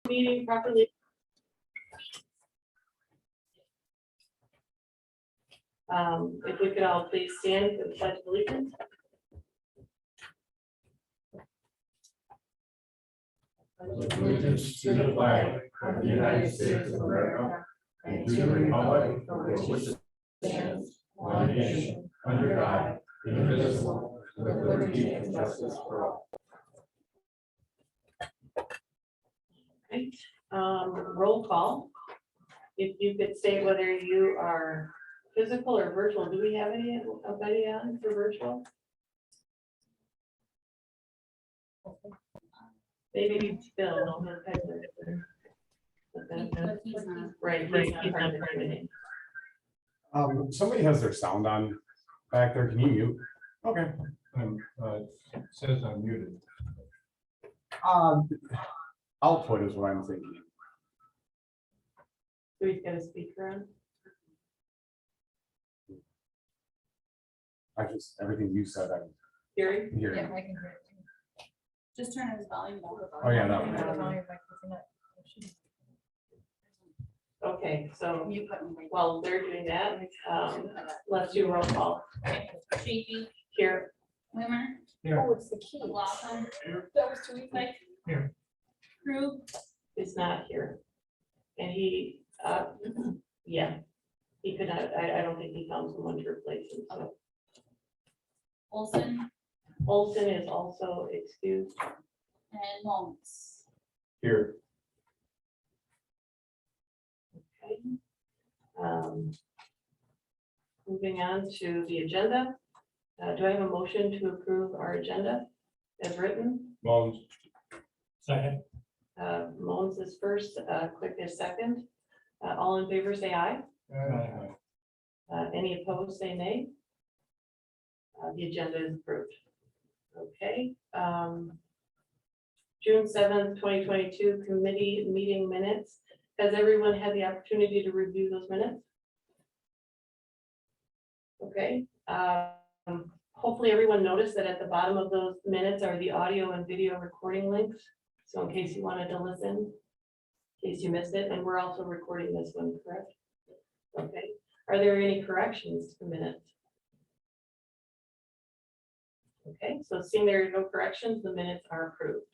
Meeting properly. If we could all please stand for the pledge of allegiance. Allegiance to the flag of the United States of America and to the republic for which it stands, one nation, under God, indivisible, with liberty and justice for all. Right. Roll call. If you could say whether you are physical or virtual. Do we have anybody on for virtual? Maybe Bill. No, no, Peddler. Right, he's not part of the meeting. Somebody has their sound on back there. Can you mute? Okay. It says I'm muted. Output is what I'm thinking. So he's got a speaker on. Everything you said, I'm Gary? hearing. Yeah, I can hear it too. Just turn his volume down. Oh, yeah, that Turn one. the volume back, isn't it? Okay, so Mute button right while they're doing that, let's do a roll call. there. Shaky, Here, Wimmer, Oh, it's the key. McLaughlin, That was too easy. Like. Here. Krug, is not here. And he, yeah, he could not, I don't think he found someone to replace him, so. Olson, Olson is also excused. and Waltz. Here. Okay. Moving on to the agenda. Do I have a motion to approve our agenda as written? Mullins. Second. Mullins is first, Quick is second. All in favor, say aye. Any opposed, say nay. The agenda is approved. Okay. June 7th, 2022 committee meeting minutes. Has everyone had the opportunity to review those minutes? Okay. Hopefully everyone noticed that at the bottom of those minutes are the audio and video recording links. So in case you wanted to listen, in case you missed it, and we're also recording this one, correct? Okay. Are there any corrections to minutes? Okay, so seeing there are no corrections, the minutes are approved.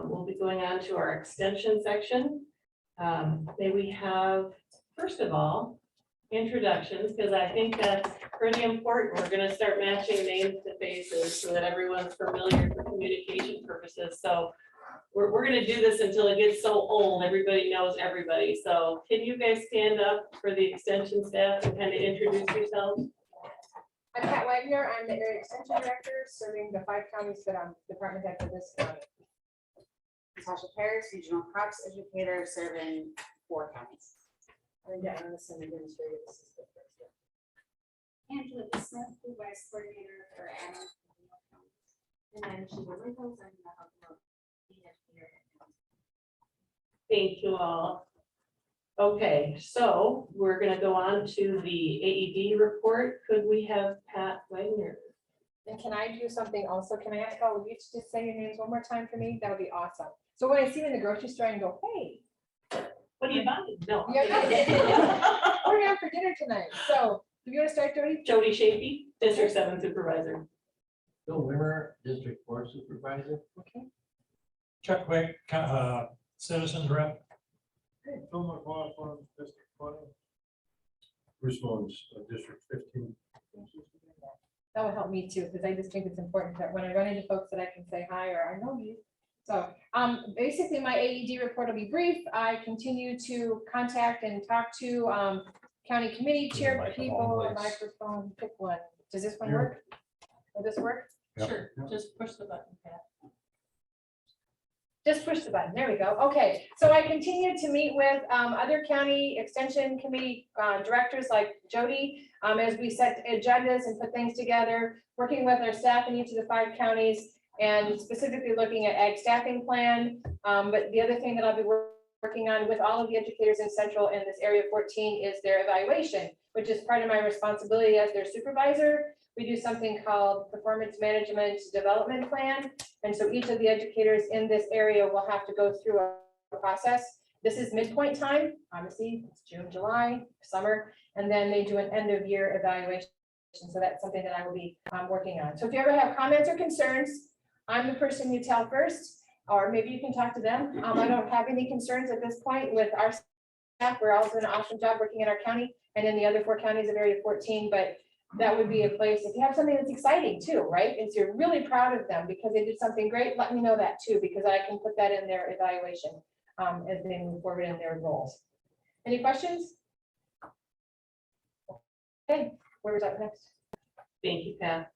We'll be going on to our extension section. May we have, first of all, introductions, because I think that's pretty important. We're gonna start matching names to faces so that everyone's familiar for communication purposes. So we're gonna do this until it gets so old, everybody knows everybody. So can you guys stand up for the extension staff and kind of introduce yourselves? I'm Pat Wagner. I'm the area extension director serving the 5 counties that I'm department head for this county. Natasha Paris, regional crops educator serving 4 counties. And yeah, I'm the senior administrative assistant. Angela Smith, the vice coordinator for Adams. And then she was with us and the help of the educator. Thank you all. Okay, so we're gonna go on to the AED report. Could we have Pat Wagner? And can I do something also? Can I ask all of you to just say your names one more time for me? That would be awesome. So when I see you in the grocery store and go, hey, What do you buying? No. Yeah. we're going for dinner tonight. So do you want to start, Jody? Jody Shapey, District 7 Supervisor. Bill Wimmer, District 4 Supervisor. Okay. Chuck Quick, citizens rep. Phil McLaughlin, District 20. Bruce Mullins, District 15. That will help me too, because I just think it's important that when I run into folks that I can say hi or I know you. So basically my AED report will be brief. I continue to contact and talk to county committee chair people, microphone, pick one. Does this one work? Will this work? Yep. Sure, just push the button, Pat. Just push the button. There we go. Okay, so I continue to meet with other county extension committee directors like Jody as we set agendas and put things together, working with our staff in each of the 5 counties and specifically looking at ag staffing plan. But the other thing that I'll be working on with all of the educators in Central in this area 14 is their evaluation, which is part of my responsibility as their supervisor. We do something called performance management development plan. And so each of the educators in this area will have to go through process. This is midpoint time, obviously, it's June, July, summer, and then they do an end of year evaluation. So that's something that I will be working on. So if you ever have comments or concerns, I'm the person you tell first, or maybe you can talk to them. I don't have any concerns at this point with our staff. We're all doing an awesome job working in our county and in the other 4 counties of Area 14, but that would be a place, if you have something that's exciting too, right? And so you're really proud of them because they did something great, let me know that too, because I can put that in their evaluation as they move forward in their roles. Any questions? Okay, where's up next? Thank you, Pat.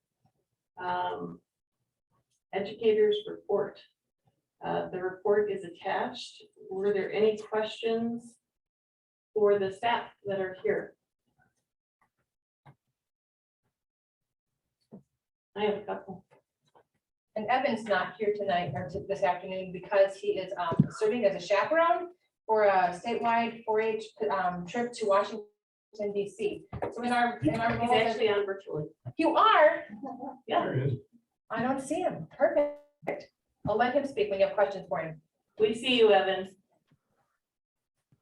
Educators report. The report is attached. Were there any questions for the staff that are here? I have a couple. And Evan's not here tonight or this afternoon because he is serving as a chaperone for a statewide 4-H trip to Washington DC. So in our He's roles as- actually on virtually. you are, Yeah, There it is. I don't see him. Perfect. I'll let him speak when you have questions for him. we see you, Evan.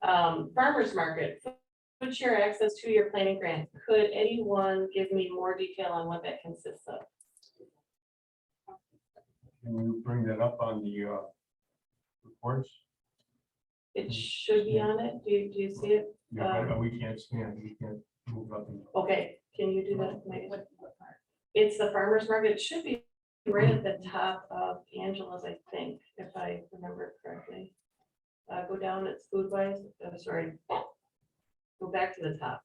Farmers market, food share access to your planning grant. Could anyone give me more detail on what that consists of? Can you bring that up on the reports? It should be on it. Do you see it? Yeah, but we can't scan, we can't move up. Okay, can you do that? Megan? It's the farmer's market. It should be right at the top of Angela's, I think, if I remember it correctly. Go down, it's food wise, sorry. Go back to the top.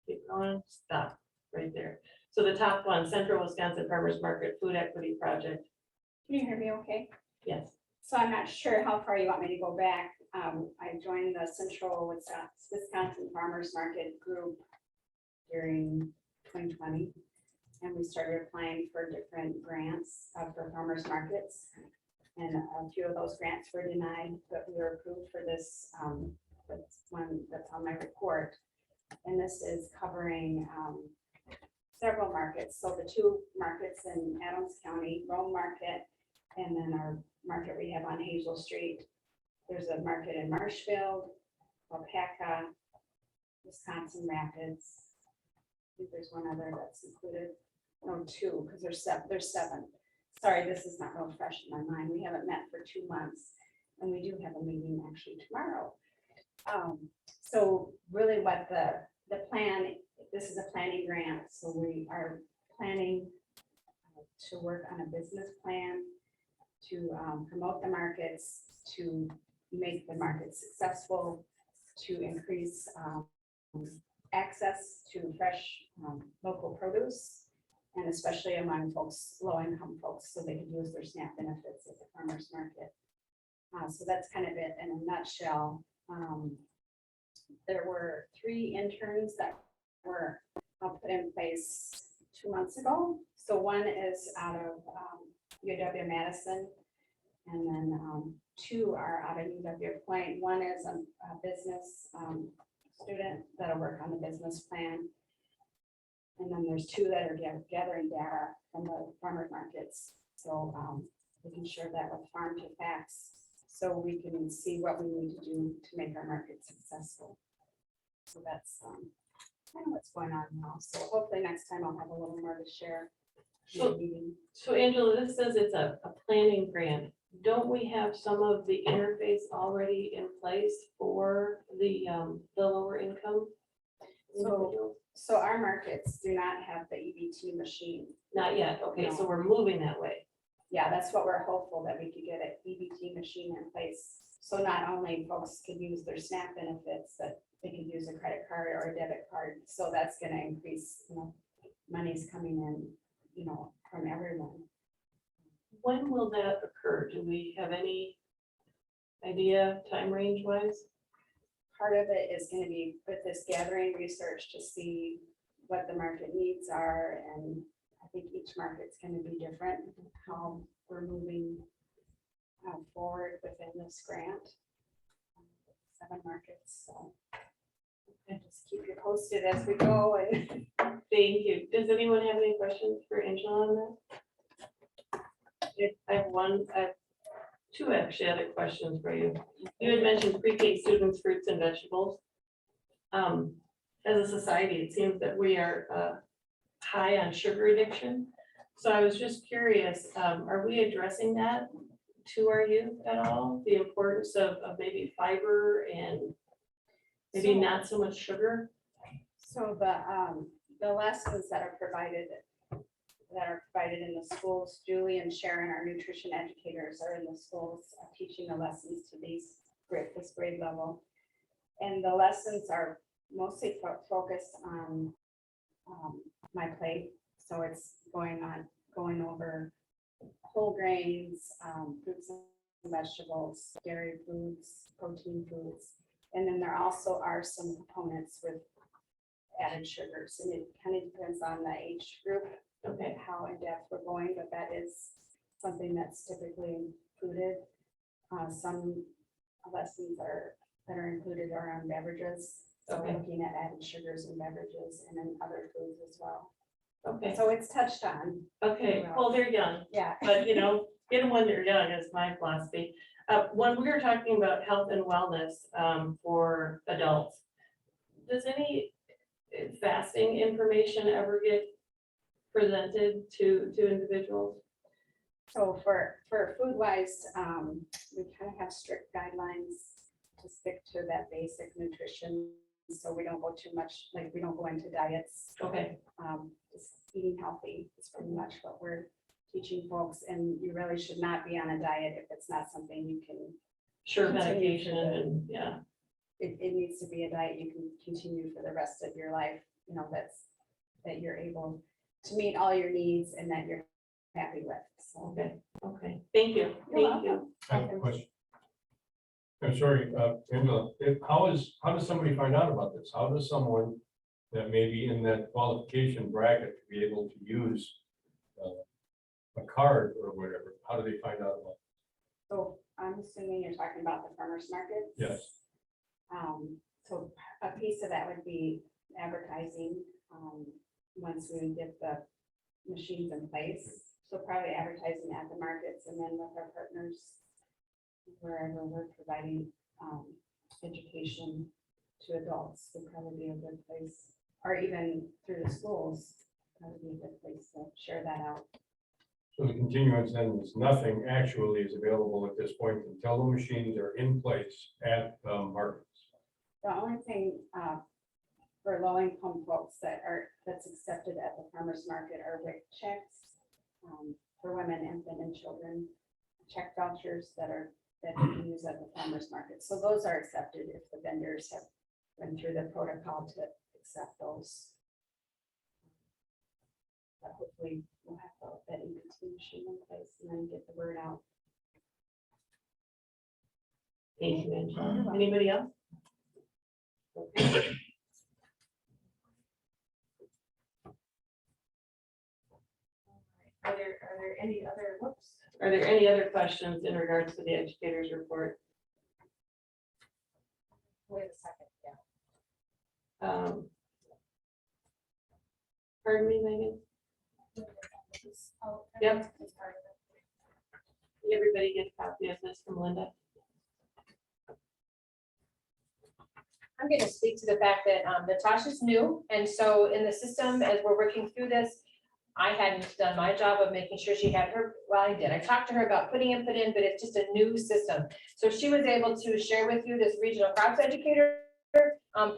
Keep going, stop, right there. So the top one, Central Wisconsin Farmers Market Food Equity Project, Can you hear me okay? yes. So I'm not sure how far you want me to go back. I joined the Central Wisconsin Farmers Market Group during 2020. And we started applying for different grants for farmers markets. And a few of those grants were denied, but we were approved for this one that's on my report. And this is covering several markets. So the 2 markets in Adams County, Rome Market, and then our market we have on Hazel Street. There's a market in Marshfield, Wapaka, Wisconsin Rapids. I think there's one other that's included. No, 2, because there's 7. Sorry, this is not real fresh in my mind. We haven't met for 2 months, and we do have a meeting actually tomorrow. So really what the plan, this is a planning grant, so we are planning to work on a business plan to promote the markets, to make the market successful, to increase access to fresh local produce, and especially among folks, low-income folks, so they can use their SNAP benefits at the farmer's market. So that's kind of it in a nutshell. There were 3 interns that were put in place 2 months ago. So one is out of UW-Madison, and then 2 are out of UW-Point. One is a business student that'll work on the business plan. And then there's 2 that are gathering data from the farmer markets. So we can share that with Farm to Facts, so we can see what we need to do to make our market successful. So that's kind of what's going on now. So hopefully next time I'll have a little more to share. in the meeting. So Angela, this says it's a planning grant. Don't we have some of the interface already in place for the lower income? individuals? So our markets do not have the EBT machine. Not yet, okay, so we're moving that way. Yeah, that's what we're hopeful, that we could get an EBT machine in place. So not only folks could use their SNAP benefits, but they could use a credit card or a debit card. So that's gonna increase, money's coming in, from everyone. When will that occur? Do we have any idea, time range wise? Part of it is gonna be with this gathering research to see what the market needs are, and I think each market's gonna be different, how we're moving forward within this grant. 7 markets, so I'll just keep you posted as we go. And Thank you. Does anyone have any questions for Angela on that? I have two actually other questions for you. You had mentioned pre-K students, fruits and vegetables. As a society, it seems that we are high on sugar addiction. So I was just curious, are we addressing that to our youth at all? The importance of maybe fiber and maybe So- not so much sugar? So the lessons that are provided in the schools, Julie and Sharon, our nutrition educators, are in the schools teaching the lessons to this grade level. And the lessons are mostly focused on my plate. So it's going over whole grains, fruits and vegetables, dairy foods, protein foods. And then there also are some components with added sugars, and it kind of depends on the age group, Okay, how in depth we're going, but that is something that's typically included. Some lessons that are included are on beverages, so Okay. looking at added sugars in beverages and then other foods as well. okay, So it's touched on, okay. Well, they're young, yeah. but you know, get them when they're young is my philosophy. When we were talking about health and wellness for adults, does any fasting information ever get presented to individuals? So for food wise, we kind of have strict guidelines to stick to that basic nutrition. So we don't go too much, like we don't go into diets. Okay, Just eating healthy is pretty much what we're teaching folks. And you really should not be on a diet if it's not something you can, sure, Continue medication to- and, yeah, it needs to be a diet you can continue for the rest of your life. You know, that you're able to meet all your needs and that you're happy with. So. okay, thank you, thank you. I have a question. I'm sorry, Angela, how does somebody find out about this? How does someone that may be in that qualification bracket be able to use a card or whatever? How do they find out about it? So I'm assuming you're talking about the farmer's markets? Yes. So a piece of that would be advertising, once we get the machines in place. So probably advertising at the markets and then with our partners, wherever we're providing, education to adults would probably be a good place. Or even through the schools, probably be a good place to share that out. So the continuance then is nothing actually is available at this point until the machines are in place at the markets. The only thing for low-income folks that's accepted at the farmer's market are WIC checks for women, infant, and children, check vouchers that you can use at the farmer's market. So those are accepted if the vendors have went through the protocol to accept those. But hopefully we'll have that EBT machine in place and then get the word out. Thank you, Angela. Anybody else? Okay. Are there any other, whoops, are there any other questions in regards to the educators report? Wait a second, yeah. Pardon me, Megan? Yep. Did everybody get a copy of this from Linda? I'm going to speak to the fact that Natasha's new, and so in the system, as we're working through this, I hadn't done my job of making sure she had her, well, I did. I talked to her about putting input in, but it's just a new system. So she was able to share with you this regional crops educator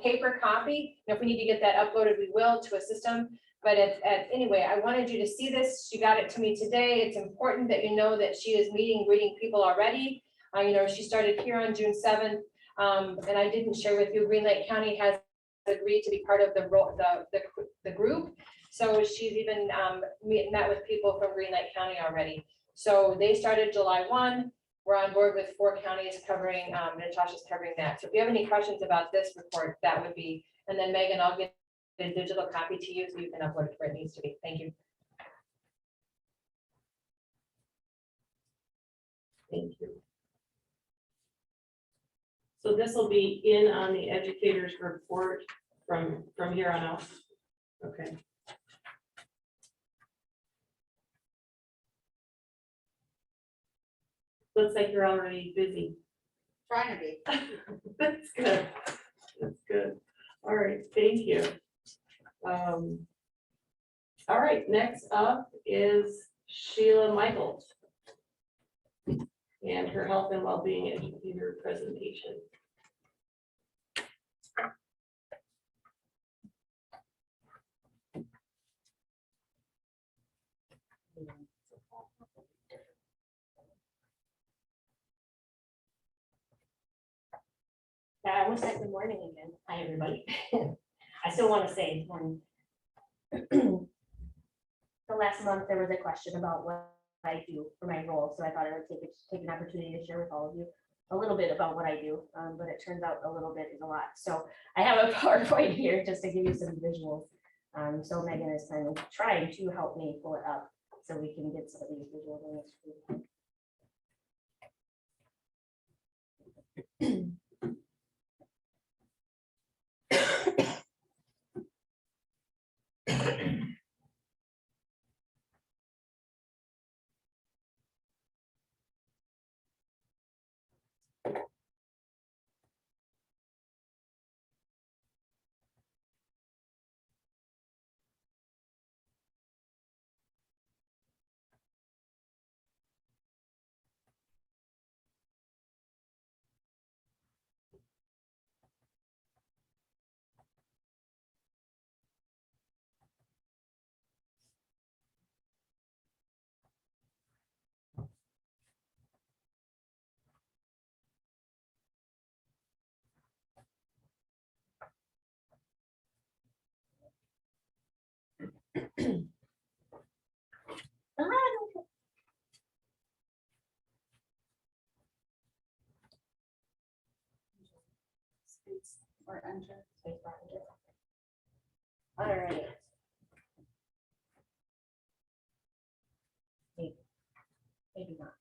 paper copy. And if we need to get that uploaded, we will to a system. But anyway, I wanted you to see this. She got it to me today. It's important that you know that she is meeting, greeting people already. You know, she started here on June 7th. And I didn't share with you, Green Lake County has agreed to be part of the group. So she's even met with people from Green Lake County already. So they started July 1. We're on board with 4 counties covering, Natasha's covering that. So if you have any questions about this report, that would be, and then Megan, I'll get a digital copy to you so you can upload it where it needs to be. Thank you. Thank you. So this will be in on the educators report from here on out. Okay. Looks like you're already busy. Trying to be. That's good. That's good. All right, thank you. All right, next up is Sheila Michaels and her health and well-being educator presentation. I almost said good morning again. Hi, everybody. I still want to say good morning. The last month, there was a question about what I do for my role, so I thought I would take an opportunity to share with all of you a little bit about what I do, but it turns out a little bit is a lot. So I have a PowerPoint here just to give you some visuals. So Megan is kind of trying to help me pull it up so we can get some of these visuals on the screen. Or enter. All right. Maybe not.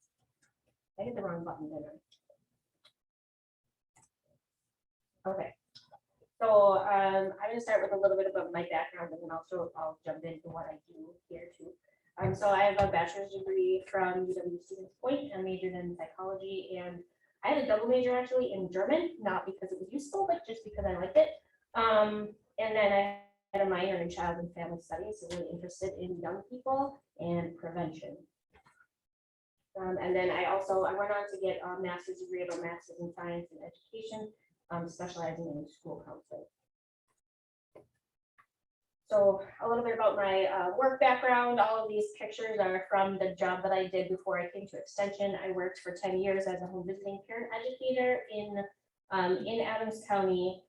I hit the wrong button, didn't I? Okay. So I'm gonna start with a little bit about my background and then I'll jump into what I do here too. So I have a bachelor's degree from UW Stevens Point and majored in psychology, and I had a double major actually in German, not because it was useful, but just because I liked it. And then I had a minor in child and family studies, so really interested in young people and prevention. And then I went on to get a master's degree, of a master's in science and education, specializing in school counseling. So a little bit about my work background. All of these pictures are from the job that I did before I came to Extension. I worked for 10 years as a home visiting parent educator in Adams County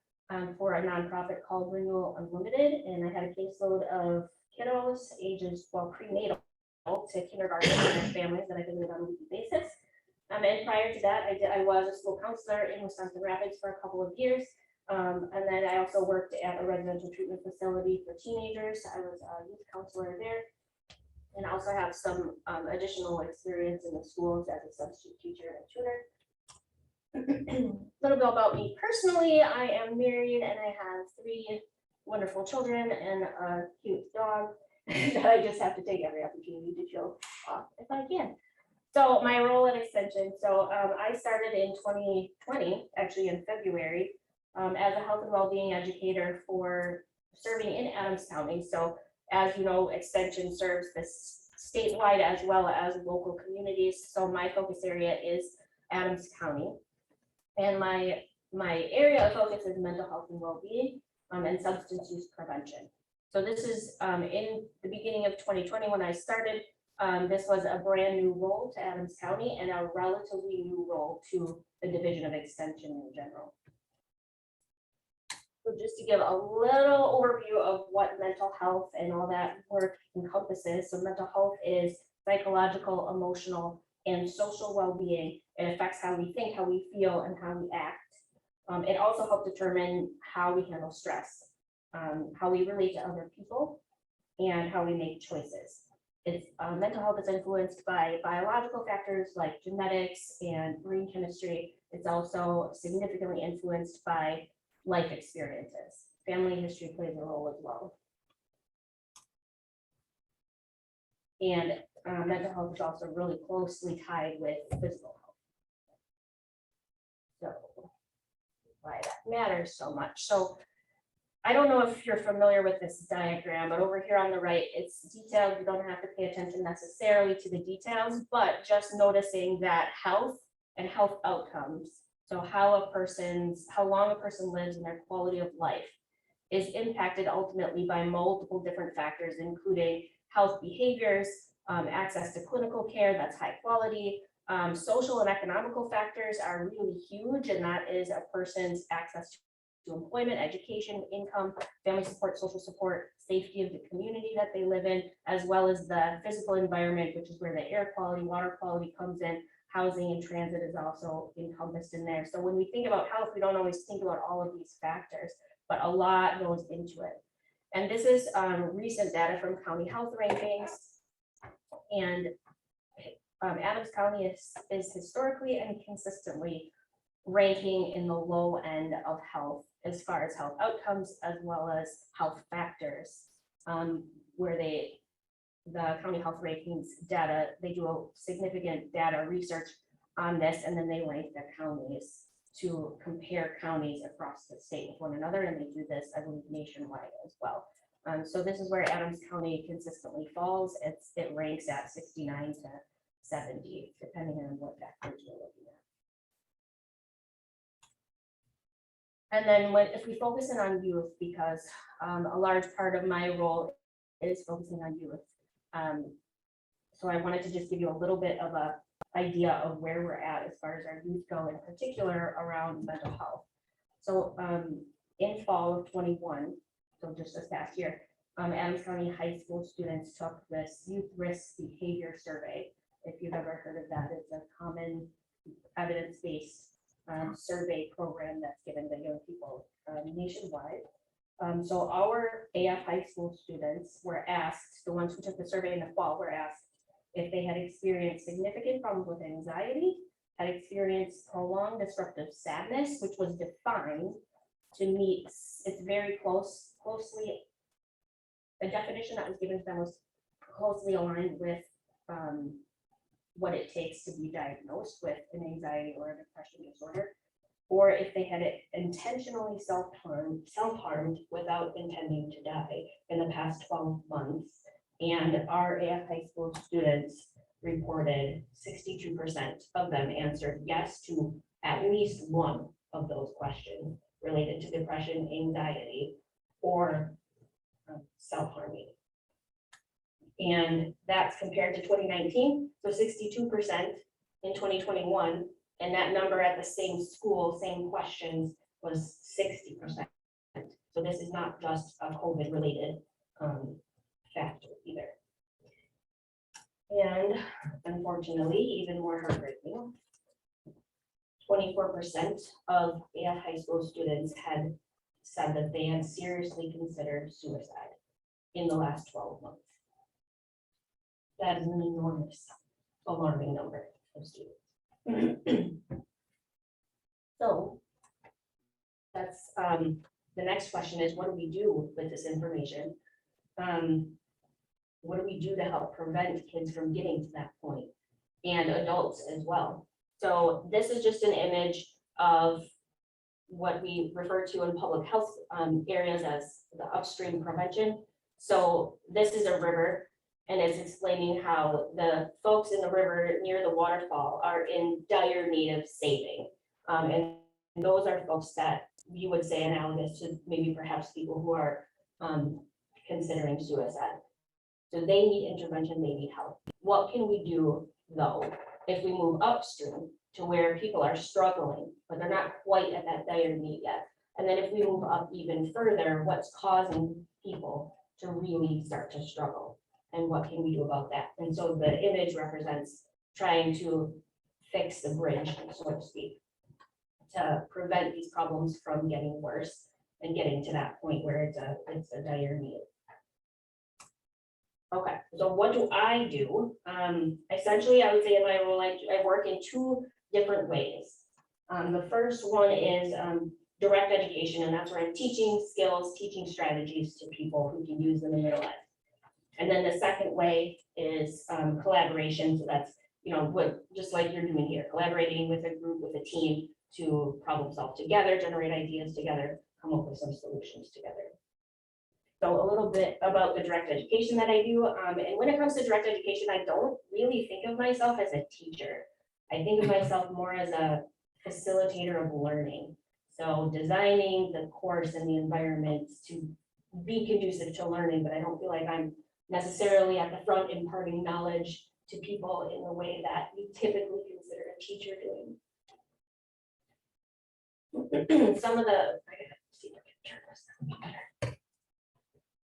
for a nonprofit called Renewal Unlimited, and I had a caseload of kiddos ages, well, prenatal to kindergarten and families that I visited on a weekly basis. And prior to that, I was a school counselor in Wisconsin Rapids for a couple of years. And then I also worked at a residential treatment facility for teenagers. I was a youth counselor there. And I also have some additional experience in the schools as a substitute teacher and tutor. A little bit about me personally. I am married and I have 3 wonderful children and a cute dog that I just have to take every opportunity to show off if I can. So my role at Extension, I started in 2020, actually in February, as a health and well-being educator for serving in Adams County. So as you know, Extension serves this statewide as well as local communities. So my focus area is Adams County. And my area of focus is mental health and well-being and substance use prevention. So this is in the beginning of 2020 when I started. This was a brand new role to Adams County and a relatively new role to the Division of Extension in general. So just to give a little overview of what mental health and all that work encompasses. So mental health is psychological, emotional, and social well-being. It affects how we think, how we feel, and how we act. It also helps determine how we handle stress, how we relate to other people, and how we make choices. Mental health is influenced by biological factors like genetics and brain chemistry. It's also significantly influenced by life experiences. Family history plays a role as well. And mental health is also really closely tied with physical health. why that matters so much. So I don't know if you're familiar with this diagram, but over here on the right, it's detailed. You don't have to pay attention necessarily to the details, but just noticing that health and health outcomes. So how long a person lives and their quality of life is impacted ultimately by multiple different factors, including health behaviors, access to clinical care that's high quality. Social and economical factors are really huge, and that is a person's access to employment, education, income, family support, social support, safety of the community that they live in, as well as the physical environment, which is where the air quality, water quality comes in. Housing and transit is also encompassed in there. So when we think about health, we don't always think about all of these factors, but a lot goes into it. And this is recent data from county health rankings. And Adams County is historically and consistently ranking in the low end of health as far as health outcomes as well as health factors, where the county health rankings data, they do a significant data research on this, and then they rank the counties to compare counties across the state with one another, and they do this, I believe, nationwide as well. So this is where Adams County consistently falls. It ranks at 69 to 70, depending on what factors you're looking at. And then if we focus in on youth, because a large part of my role is focusing on youth. So I wanted to just give you a little bit of a idea of where we're at as far as our youth go, in particular around mental health. So in fall of 21, so just this past year, Adams County high school students took this youth risk behavior survey. If you've ever heard of that, it's a common evidence-based survey program that's given to young people nationwide. So our AF high school students were asked, the ones who took the survey in the fall were asked if they had experienced significant problems with anxiety, had experienced prolonged disruptive sadness, which was defined to meet, it's very closely, the definition that was given to them was closely aligned with what it takes to be diagnosed with an anxiety or a depression disorder, or if they had intentionally self-harmed without intending to die in the past 12 months. And our AF high school students reported 62% of them answered yes to at least one of those questions related to depression, anxiety, or self-harming. And that's compared to 2019, so 62% in 2021, and that number at the same school, same questions, was 60%. So this is not just a COVID-related factor either. And unfortunately, even more heartbreaking, 24% of AF high school students had said that they had seriously considered suicide in the last 12 months. That is an enormous, alarming number of students. So that's the next question is, what do we do with this information? What do we do to help prevent kids from getting to that point, and adults as well? So this is just an image of what we refer to in public health areas as the upstream prevention. So this is a river, and it's explaining how the folks in the river near the waterfall are in dire need of saving. And those are folks that you would say analogous to maybe perhaps people who are considering suicide. So they need intervention, they need help. What can we do though, if we move upstream to where people are struggling, but they're not quite at that dire need yet? And then if we move up even further, what's causing people to really start to struggle? And what can we do about that? And so the image represents trying to fix the bridge, so to speak, to prevent these problems from getting worse and getting to that point where it's a dire need. Okay, so what do I do? Essentially, I would say in my role, I work in two different ways. The first one is direct education, and that's where I'm teaching skills, teaching strategies to people who can use them in their life. And then the second way is collaboration. So that's, what just like you're doing here, collaborating with a group, with a team to problem solve together, generate ideas together, come up with some solutions together. So a little bit about the direct education that I do. And when it comes to direct education, I don't really think of myself as a teacher. I think of myself more as a facilitator of learning. So designing the course and the environment to be conducive to learning, but I don't feel like I'm necessarily at the front imparting knowledge to people in the way that you typically consider a teacher doing. Some of the, I gotta see if I can turn this better.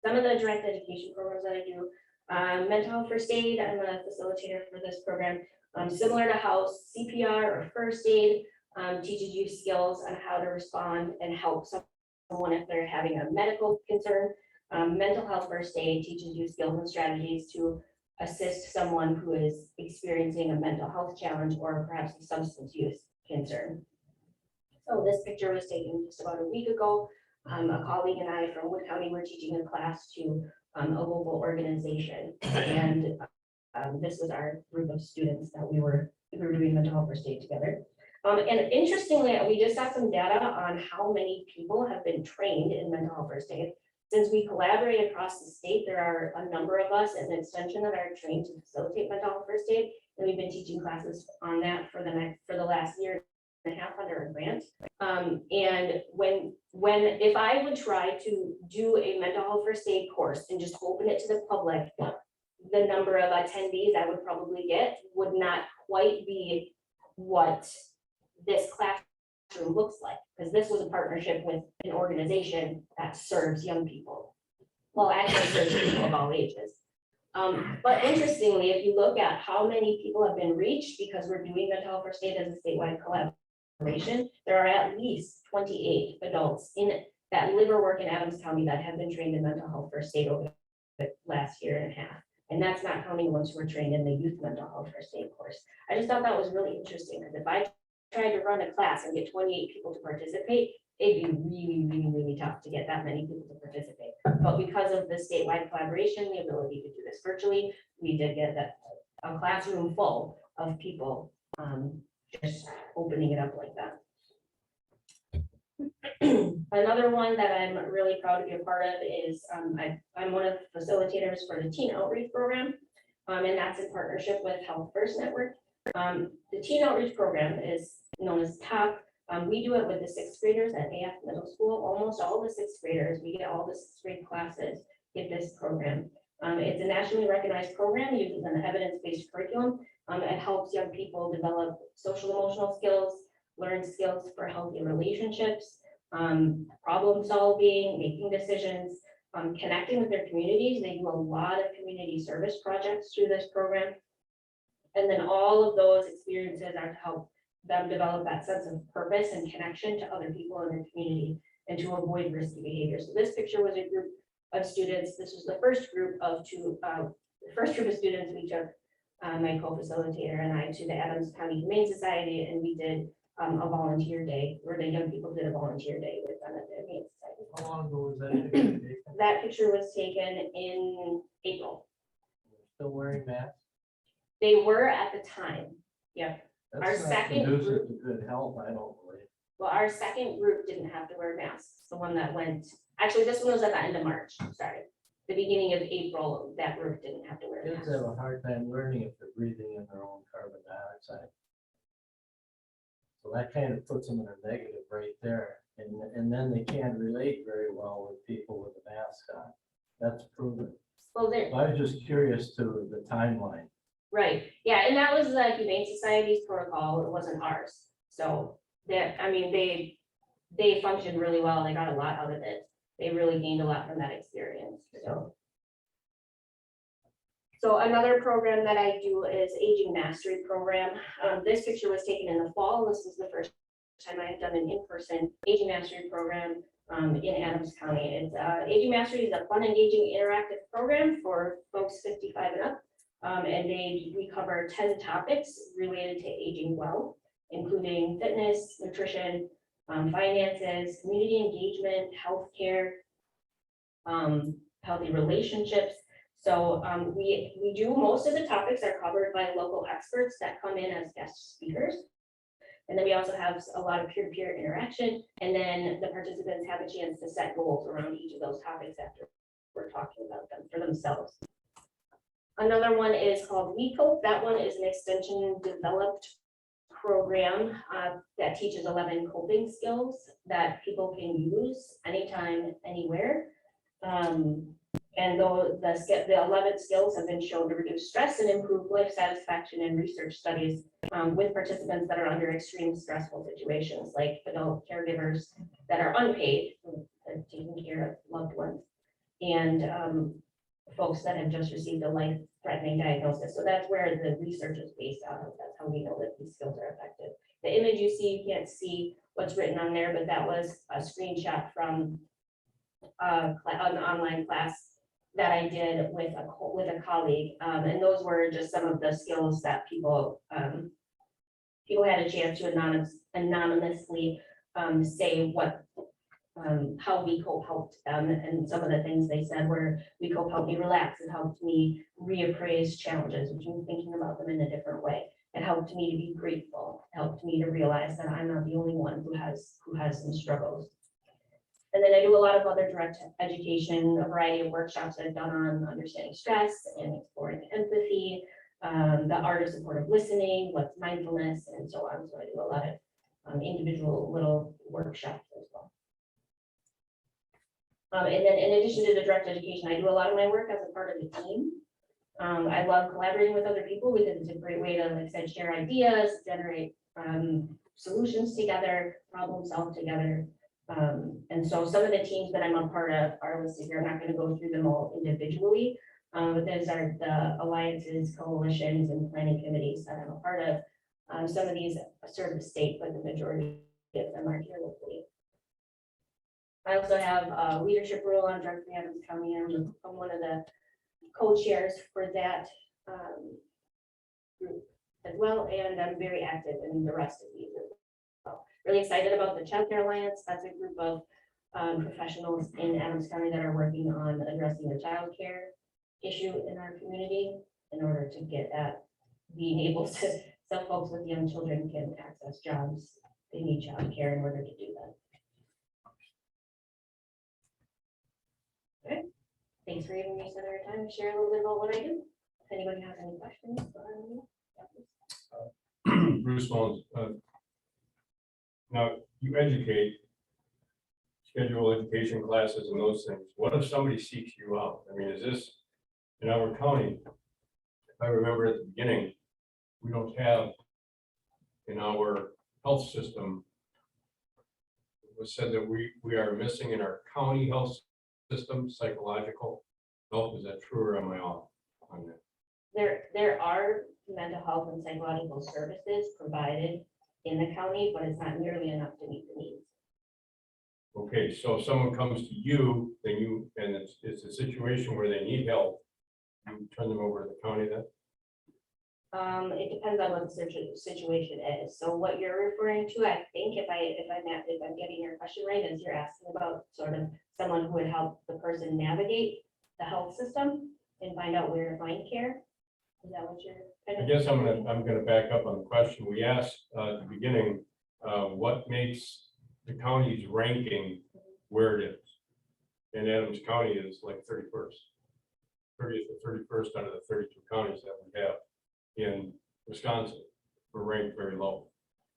Some of the direct education programs that I do, mental health first aid, I'm a facilitator for this program. Similar to House, CPR or first aid teaches you skills on how to respond and help someone if they're having a medical concern. Mental health first aid teaches you skills and strategies to assist someone who is experiencing a mental health challenge or perhaps a substance use concern. So this picture was taken just about a week ago. A colleague and I from Wood County were teaching a class to a local organization, and this was our group of students that we were doing mental health first aid together. And interestingly, we just got some data on how many people have been trained in mental health first aid. Since we collaborate across the state, there are a number of us at an extension that are trained to facilitate mental health first aid, and we've been teaching classes on that for the last year and a half under a grant. And if I would try to do a mental health first aid course and just open it to the public, the number of attendees I would probably get would not quite be what this classroom looks like, because this was a partnership with an organization that serves young people. Well, actually serves people of all ages. But interestingly, if you look at how many people have been reached because we're doing mental health first aid as a statewide collaboration, there are at least 28 adults in that live or work in Adams County that have been trained in mental health first aid over the last year and a half. And that's not counting the ones who were trained in the youth mental health first aid course. I just thought that was really interesting, because if I tried to run a class and get 28 people to participate, it'd be really, really, really tough to get that many people to participate. But because of the statewide collaboration, the ability to do this virtually, we did get a classroom full of people just opening it up like that. Another one that I'm really proud to be a part of is I'm one of the facilitators for the Teen Outreach Program, and that's in partnership with Health First Network. The Teen Outreach Program is known as TOP. We do it with the sixth graders at AF Middle School. Almost all the sixth graders, we get all the sixth grade classes get this program. It's a nationally recognized program, uses an evidence-based curriculum. It helps young people develop social emotional skills, learn skills for healthy relationships, problem solving, making decisions, connecting with their communities. They do a lot of community service projects through this program. And then all of those experiences are to help them develop that sense of purpose and connection to other people in their community and to avoid risky behavior. So this picture was a group of students. This was the first group of students we took, my co-facilitator and I, to the Adams County Humane Society, and we did a volunteer day, where the young people did a volunteer day with them at the Humane Society. How long ago was that picture taken? That picture was taken in April. Still wearing masks? They were at the time. Yep. Our That's not second conducive to good health, I don't believe. Well, our second group didn't have to wear masks. The one that went, actually, this one was at the end of March, sorry. The beginning of April, that group didn't have to wear Kids masks. have a hard time learning if they're breathing in their own carbon dioxide. So that kind of puts them in a negative right there. And then they can't relate very well with people with a mask on. That's proven. Well, there, I was just curious to the timeline. right, yeah, and that was the Humane Society's protocol, it wasn't ours. So that, I mean, they functioned really well, they got a lot out of it. They really gained a lot from that experience, so. So another program that I do is Aging Mastery Program. This picture was taken in the fall. This was the first time I had done an in-person Aging Mastery Program in Adams County. It's Aging Mastery is a fun, engaging, interactive program for folks 55 and up. And we cover 10 topics related to aging well, including fitness, nutrition, finances, community engagement, healthcare, healthy relationships. So we do, most of the topics are covered by local experts that come in as guest speakers. And then we also have a lot of peer-to-peer interaction, and then the participants have a chance to set goals around each of those topics after we're talking about them for themselves. Another one is called We Cope. That one is an extension developed program that teaches 11 coping skills that people can use anytime, anywhere. And though the 11 skills have been shown to reduce stress and improve life satisfaction in research studies with participants that are under extreme stressful situations, like adult caregivers that are unpaid, taking care of loved ones, and folks that have just received a life-threatening diagnosis. So that's where the research is based on. That's how we know that these skills are effective. The image you see, you can't see what's written on there, but that was a screenshot from an online class that I did with a colleague, and those were just some of the skills that people had a chance to anonymously say what how We Cope helped them, and some of the things they said were We Cope helped me relax, it helped me reappraise challenges, which means thinking about them in a different way. It helped me to be grateful, it helped me to realize that I'm not the only one who has some struggles. And then I do a lot of other direct education, a variety of workshops that I've done on understanding stress and exploring empathy, the art of supportive listening, what's mindfulness, and so on. So I do a lot of individual little workshops as well. And then in addition to the direct education, I do a lot of my work as a part of the team. I love collaborating with other people because it's a great way to, like I said, share ideas, generate solutions together, problem solve together. And so some of the teams that I'm a part of are listed here. I'm not going to go through them all individually, but those are the alliances, coalitions, and planning committees that I'm a part of. Some of these serve the state, but the majority of them are here locally. I also have a leadership role on Drug-Free Adams County. I'm one of the co-chairs for that group as well, and I'm very active in the rest of these as well. Really excited about the Child Care Alliance. That's a group of professionals in Adams County that are working on addressing the child care issue in our community in order to get at being able to, so folks with young children can access jobs. They need child care in order to do that. Okay, thanks for giving me some of your time to share a little bit about what I do. If anybody has any questions. Bruce Mullins, now you educate, schedule education classes and those things. What if somebody seeks you out? I mean, is this in our county? If I remember at the beginning, we don't have in our health system, it was said that we are missing in our county health system psychological help. Is that true or am I off on that? There are mental health and psychological services provided in the county, but it's not nearly enough to meet the needs. Okay, so if someone comes to you, then you, and it's a situation where they need help, you turn them over to the county then? It depends on what the situation is. So what you're referring to, I think if I'm getting your question right, is you're asking about sort of someone who would help the person navigate the health system and find out where to find care. Is that what you're? I guess I'm gonna back up on the question. We asked at the beginning, what makes the county's ranking where it is? And Adams County is like 31st. 30th or 31st out of the 32 counties that we have in Wisconsin. We're ranked very low.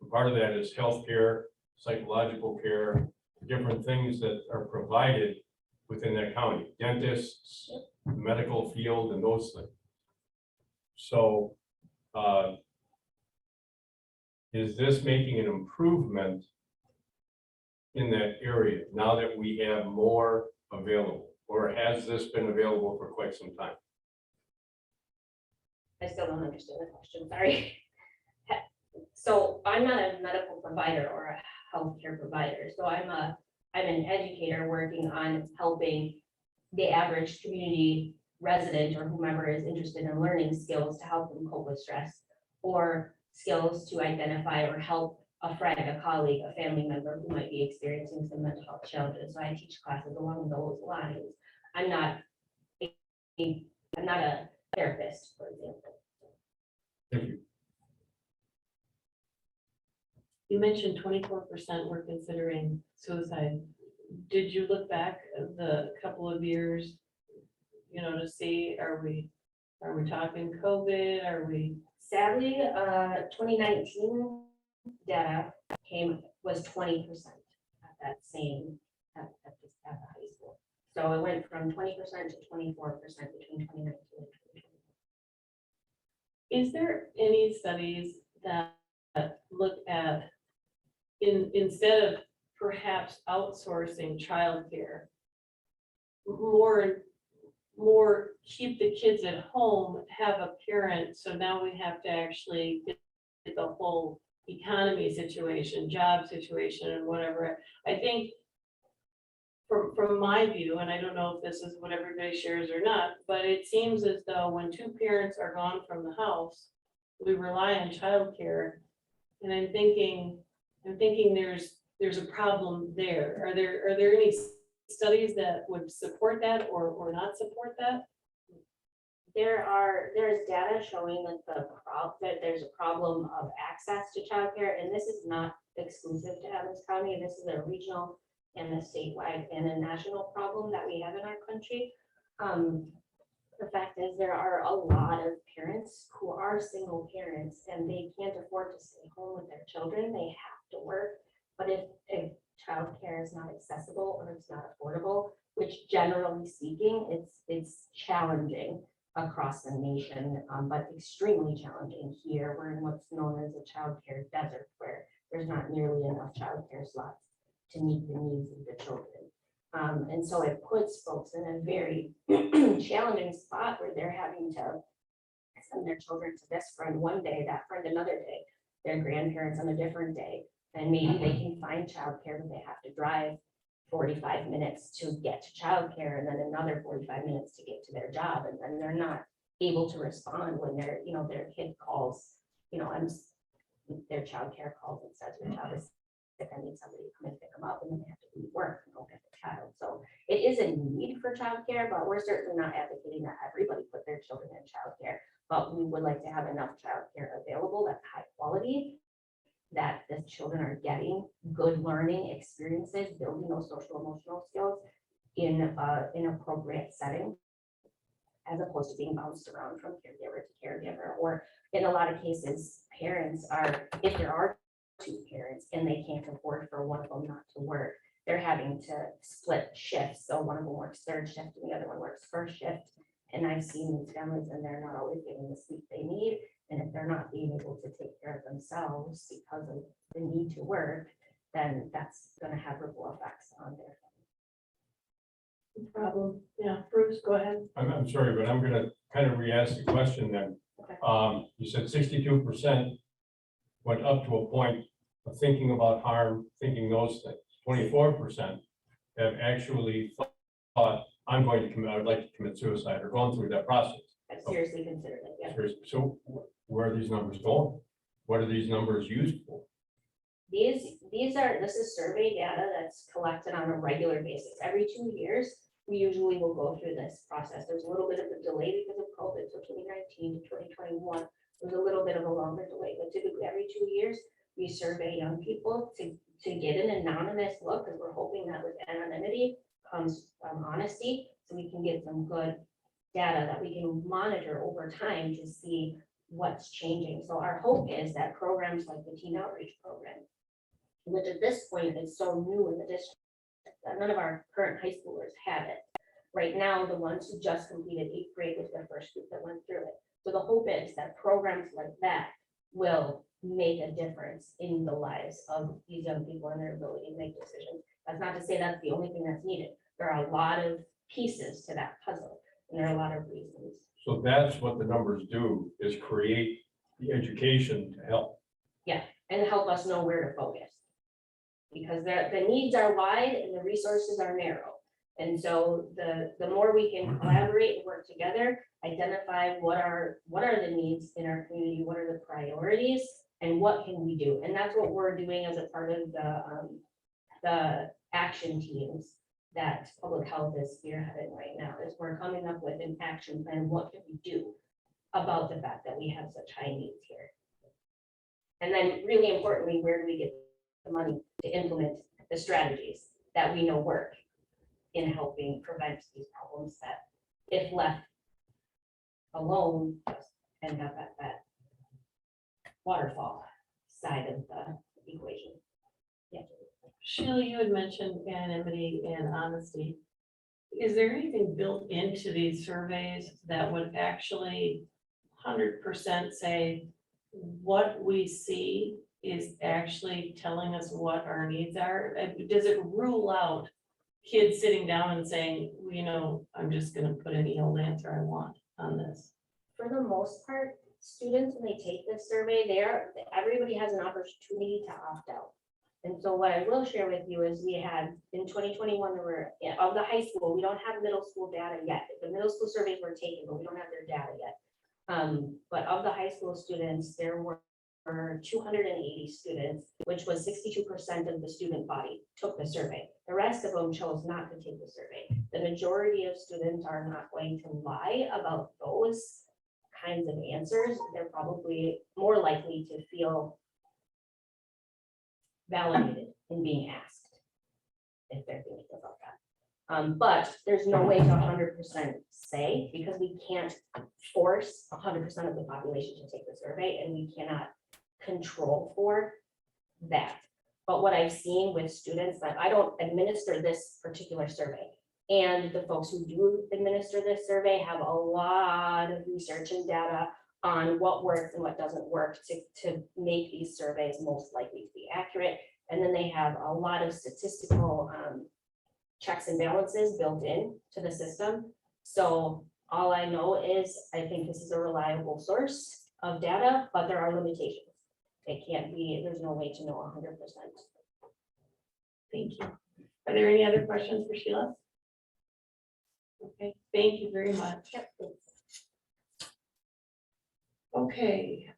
And part of that is healthcare, psychological care, different things that are provided within that county, dentists, medical field, and those things. So is this making an improvement in that area now that we have more available, or has this been available for quite some time? I still don't understand the question, sorry. So I'm not a medical provider or a healthcare provider. So I'm an educator working on helping the average community resident or whomever is interested in learning skills to help them cope with stress, or skills to identify or help a friend, a colleague, a family member who might be experiencing some mental health challenges. So I teach classes along those lines. I'm not a therapist, for example. Thank you. You mentioned 24% were considering suicide. Did you look back at the couple of years, to see, are we talking COVID? Are we, Sadly, 2019 data was 20% at that same, at the high school. So it went from 20% to 24% between 2019 and 2020. is there any studies that look at, instead of perhaps outsourcing childcare, more keep the kids at home, have a parent, so now we have to actually get the whole economy situation, job situation, and whatever. I think from my view, and I don't know if this is what everybody shares or not, but it seems as though when two parents are gone from the house, we rely on childcare. And I'm thinking there's a problem there. Are there any studies that would support that or not support that? There's data showing that there's a problem of access to childcare, and this is not exclusive to Evans County. This is a regional and a statewide and a national problem that we have in our country. The fact is, there are a lot of parents who are single parents and they can't afford to stay home with their children. They have to work. But if childcare is not accessible or it's not affordable, which generally speaking, it's challenging across the nation, but extremely challenging here. We're in what's known as a childcare desert, where there's not nearly enough childcare slots to meet the needs of the children. And so it puts folks in a very challenging spot where they're having to send their children to this friend one day, that friend another day, their grandparents on a different day. And maybe they can find childcare, but they have to drive 45 minutes to get to childcare and then another 45 minutes to get to their job. And then they're not able to respond when their kid calls, their childcare calls and says, your child is sick, I need somebody to come and pick them up, and then they have to leave work and go get the child. So it is a need for childcare, but we're certainly not advocating that everybody put their children in childcare. But we would like to have enough childcare available that's high quality, that the children are getting good learning experiences, building those social emotional skills in an appropriate setting, as opposed to being bounced around from caregiver to caregiver. Or in a lot of cases, parents are, if there are two parents and they can't afford for one of them not to work, they're having to split shifts. So one of them works third shift and the other one works first shift. And I've seen these families and they're not always getting the sleep they need. And if they're not being able to take care of themselves because of the need to work, then that's going to have ripple effects on their Problem. Yeah, Bruce, go ahead. I'm sorry, but I'm gonna kind of re-ask the question then. Okay. You said 62% went up to a point of thinking about harm, thinking those things. 24% have actually thought, I'm going to commit, I would like to commit suicide, or gone through that process. I've seriously considered it. Yeah. So where are these numbers going? What are these numbers used for? This is survey data that's collected on a regular basis. Every 2 years, we usually will go through this process. There's a little bit of a delay because of COVID, so 2019 to 2021, there's a little bit of a longer delay, but typically every 2 years, we survey young people to get an anonymous look, because we're hoping that with anonymity comes honesty, so we can get some good data that we can monitor over time to see what's changing. So our hope is that programs like the Teen Outreach Program, which at this point is so new in the district that none of our current high schoolers have it. Right now, the ones who just completed 8th grade was their first group that went through it. So the hope is that programs like that will make a difference in the lives of these young people and their ability to make decisions. That's not to say that's the only thing that's needed. There are a lot of pieces to that puzzle, and there are a lot of reasons. So that's what the numbers do, is create the education to help. And help us know where to focus. Because the needs are wide and the resources are narrow. And so the more we can collaborate and work together, identify what are the needs in our community, what are the priorities, and what can we do? And that's what we're doing as a part of the action teams that public health is spearheading right now, is we're coming up with an action plan. What can we do about the fact that we have such high needs here? And then really importantly, where do we get the money to implement the strategies that we know work in helping prevent these problems that, if left alone, just end up at that waterfall side of the equation. Yeah. Sheila, you had mentioned anonymity and honesty. Is there anything built into these surveys that would actually 100% say what we see is actually telling us what our needs are? Does it rule out kids sitting down and saying, "Well, you know, I'm just gonna put any old answer I want on this"? For the most part, students, when they take this survey, everybody has an opportunity to opt out. And so what I will share with you is we had in 2021, there were, of the high school, we don't have middle school data yet. The middle school surveys were taken, but we don't have their data yet. But of the high school students, there were 280 students, which was 62% of the student body took the survey. The rest of them chose not to take the survey. The majority of students are not going to lie about those kinds of answers. They're probably more likely to feel validated in being asked if they're thinking about that. But there's no way to 100% say, because we can't force 100% of the population to take the survey, and we cannot control for that. But what I've seen with students, that I don't administer this particular survey, and the folks who do administer this survey have a lot of research and data on what works and what doesn't work to make these surveys most likely to be accurate. And then they have a lot of statistical checks and balances built in to the system. So all I know is I think this is a reliable source of data, but there are limitations. It can't be, there's no way to know 100%. Thank you. Are there any other questions for Sheila? Okay, thank you very much. Yep. Okay,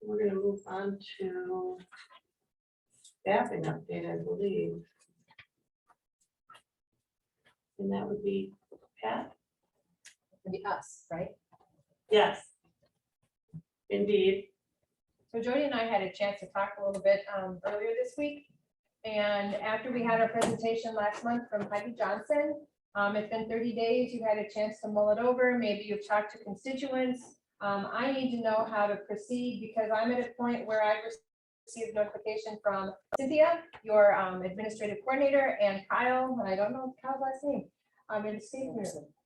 we're gonna move on to staffing update, I believe. And that would be Pat? It'd be us, right? Yes. Indeed. So Jody and I had a chance to talk a little bit earlier this week. And after we had our presentation last month from Heidi Johnson, it's been 30 days, you've had a chance to mull it over, maybe you've talked to constituents. I need to know how to proceed because I'm at a point where I received notification from Cynthia, your administrative coordinator, and Kyle, and I don't know Kyle's last name.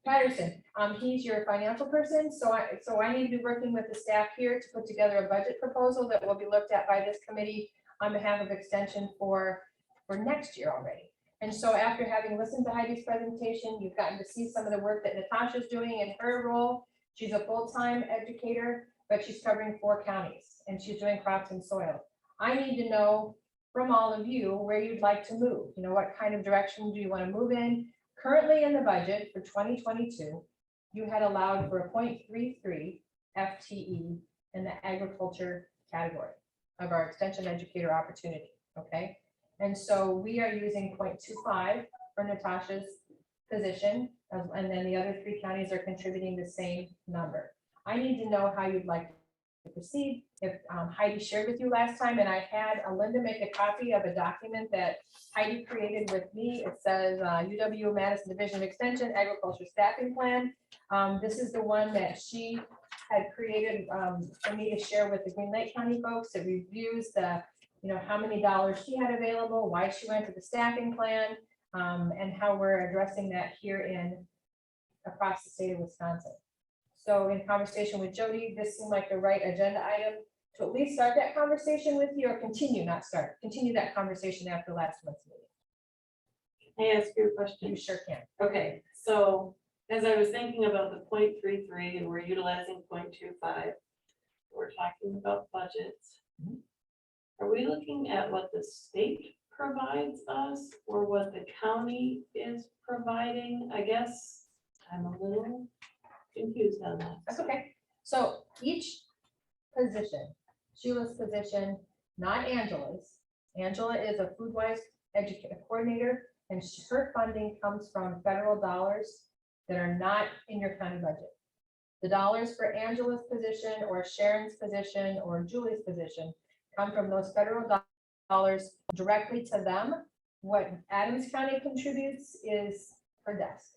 Patterson, he's your financial person, so I need to be working with the staff here to put together a budget proposal that will be looked at by this committee on behalf of extension for next year already. And so after having listened to Heidi's presentation, you've gotten to see some of the work that Natasha's doing in her role. She's a full-time educator, but she's covering 4 counties and she's doing crops and soil. I need to know from all of you where you'd like to move. You know, what kind of direction do you want to move in? Currently in the budget for 2022, you had allowed for a 0.33 FTE in the agriculture category of our extension educator opportunity, okay? And so we are using 0.25 for Natasha's position, and then the other 3 counties are contributing the same number. I need to know how you'd like to proceed. If Heidi shared with you last time, and I had Linda make a copy of a document that Heidi created with me. It says UW-Madison Division of Extension Agriculture Staffing Plan. This is the one that she had created for me to share with the Green Lake County folks. It reviews the, you know, how many dollars she had available, why she went to the staffing plan, and how we're addressing that here across the state of Wisconsin. So in conversation with Jody, this seemed like the right agenda item to at least start that conversation with you, or continue that conversation after last month's meeting. Can I ask you a question? You sure can. Okay, so as I was thinking about the 0.33 and we're utilizing 0.25, we're talking about budgets. Are we looking at what the state provides us or what the county is providing? I guess I'm a little confused on that. That's okay. So each position, Sheila's position, not Angela's. Angela is a food-wise educator coordinator, and her funding comes from federal dollars that are not in your county budget. The dollars for Angela's position or Sharon's position or Julie's position come from those federal dollars directly to them. What Adams County contributes is per desk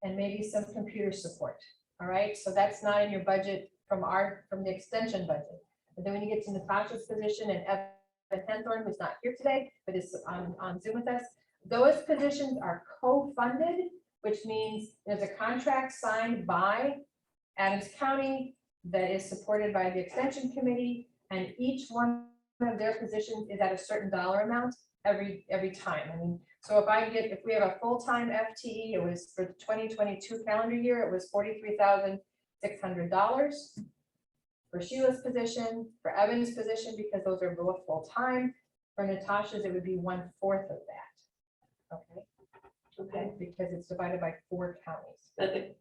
and maybe some computer support. All right, so that's not in your budget from the extension budget. But then when you get to Natasha's position and Evan Henthorn, who's not here today, but is on Zoom with us, those positions are co-funded, which means there's a contract signed by Adams County that is supported by the extension committee, and each one of their positions is at a certain dollar amount every time. I mean, so if we have a full-time FTE, it was for the 2022 calendar year, it was $43,600. For Sheila's position, for Evan's position, because those are both full-time, for Natasha's, it would be 1/4 of that. Okay, Okay, because it's divided by 4 counties. that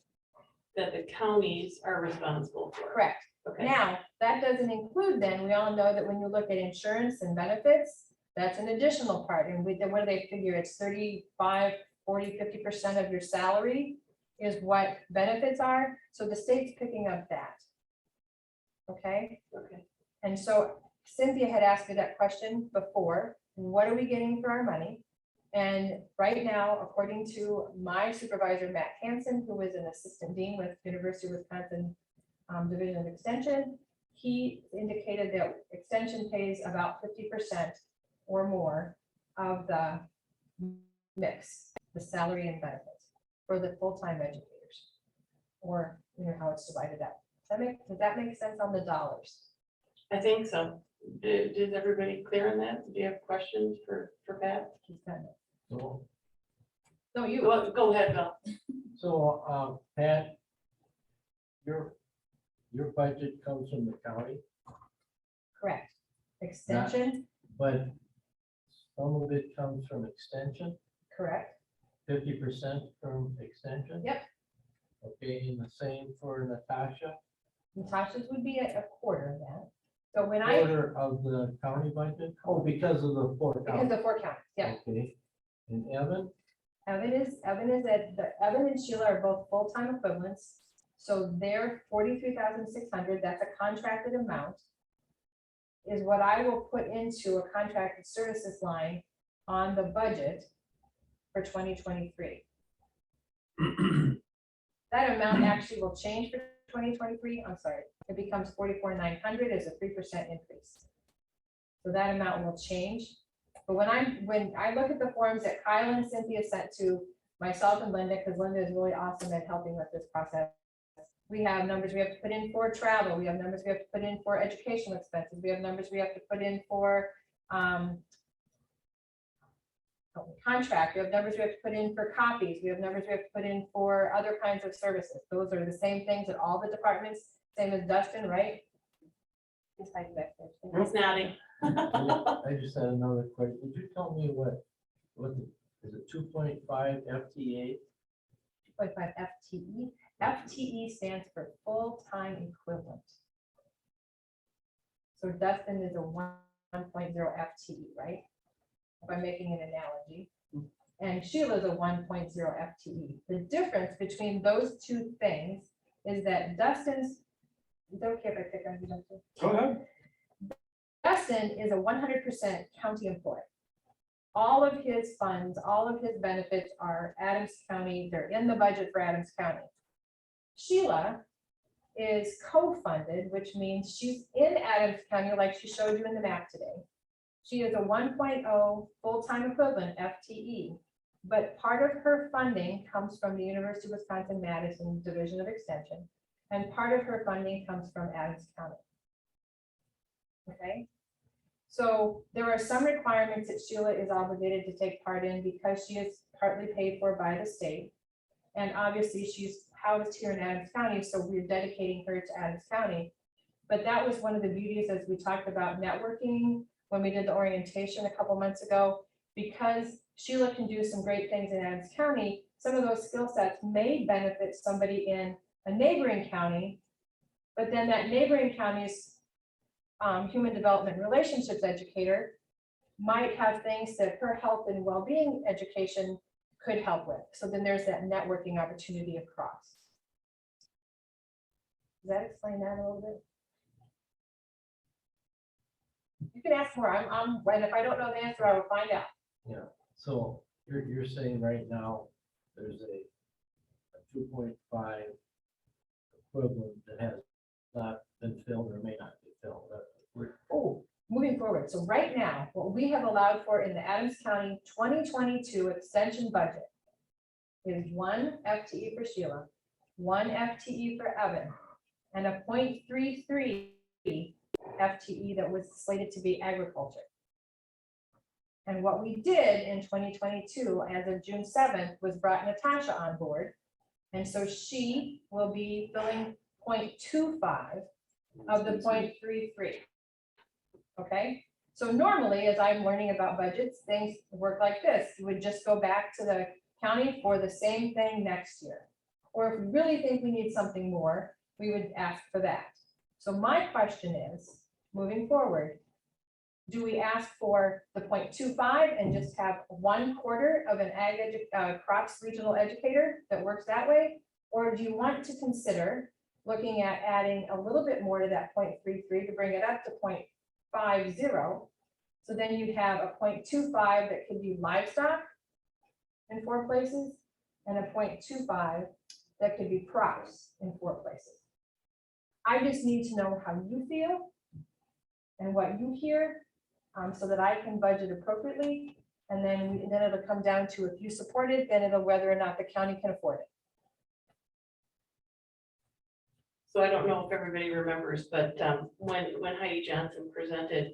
the counties are responsible for. Correct. Okay, Now, that doesn't include then, we all know that when you look at insurance and benefits, that's an additional part. And then what do they figure? It's 35, 40, 50% of your salary is what benefits are. So the state's picking up that. Okay, okay, and so Cynthia had asked me that question before, what are we getting for our money? And right now, according to my supervisor, Matt Hansen, who is an assistant dean with University of Wisconsin Division of Extension, he indicated that extension pays about 50% or more of the mix, the salary and benefits for the full-time educators, or how it's divided up. Does that make sense on the dollars? I think so. Is everybody clear on that? Do you have questions for Pat? He's done it. So, No, you. Go ahead, Bill. so, Pat, your budget comes from the county, Correct. Extension, but some of it comes from extension, correct. 50% from extension? Yep. Okay, and the same for Natasha, Natasha's would be a quarter of that. So when I, quarter of the county budget? Oh, because of the 4 because counties. the 4 counties, yeah. Okay, and Evan? Evan and Sheila are both full-time equivalents. So their 43,600, that's a contracted amount, is what I will put into a contracted services line on the budget for 2023. That amount actually will change for 2023. I'm sorry, it becomes 44,900 as a 3% increase. So that amount will change. But when I look at the forms that Kyle and Cynthia sent to myself and Linda, because Linda is really awesome at helping with this process. We have numbers we have to put in for travel. We have numbers we have to put in for educational expenses. We have numbers we have to put in for contract. We have numbers we have to put in for copies. We have numbers we have to put in for other kinds of services. Those are the same things that all the departments, same as Dustin, right? He's like that. It's nodding. I just had another question. Would you tell me what is it 2.5 FTA? 2.5 FTE. FTE stands for full-time equivalent. So Dustin is a 1.0 FTE, right? If I'm making an analogy. And Sheila's a 1.0 FTE. The difference between those two things is that Dustin's, is it okay if I pick on you, Dustin? Go ahead. Dustin is a 100% county employee. All of his funds, all of his benefits are Adams County. They're in the budget for Adams County. Sheila is co-funded, which means she's in Adams County, like she showed you in the map today. She is a 1.0 full-time equivalent FTE, but part of her funding comes from the University of Wisconsin-Madison Division of Extension, and part of her funding comes from Adams County. Okay, so there are some requirements that Sheila is obligated to take part in because she is partly paid for by the state. And obviously she's housed here in Adams County, so we're dedicating her to Adams County. But that was one of the beauties as we talked about networking when we did the orientation a couple months ago, because Sheila can do some great things in Adams County. Some of those skill sets may benefit somebody in a neighboring county, but then that neighboring county's human development relationships educator might have things that her health and well-being education could help with. So then there's that networking opportunity across. Does that explain that a little bit? You can ask more. And if I don't know the answer, I will find out. Yeah, so you're saying right now, there's a 2.5 equivalent that has not been filled or may not be filled. Oh, moving forward. So right now, what we have allowed for in the Adams County 2022 extension budget is 1 FTE for Sheila, 1 FTE for Evan, and a 0.33 FTE that was slated to be agriculture. And what we did in 2022, as of June 7th, was brought Natasha on board. And so she will be filling 0.25 of the 0.33. Okay, so normally, as I'm learning about budgets, things work like this. You would just go back to the county for the same thing next year. Or if we really think we need something more, we would ask for that. So my question is, moving forward, do we ask for the 0.25 and just have 1/4 of an crops regional educator that works that way? Or do you want to consider looking at adding a little bit more to that 0.33 to bring it up to 0.50? So then you'd have a 0.25 that could be livestock in 4 places and a 0.25 that could be crops in 4 places. I just need to know how you feel and what you hear, so that I can budget appropriately. And then it'll come down to, if you support it, then it'll whether or not the county can afford it. So I don't know if everybody remembers, but when Heidi Johnson presented,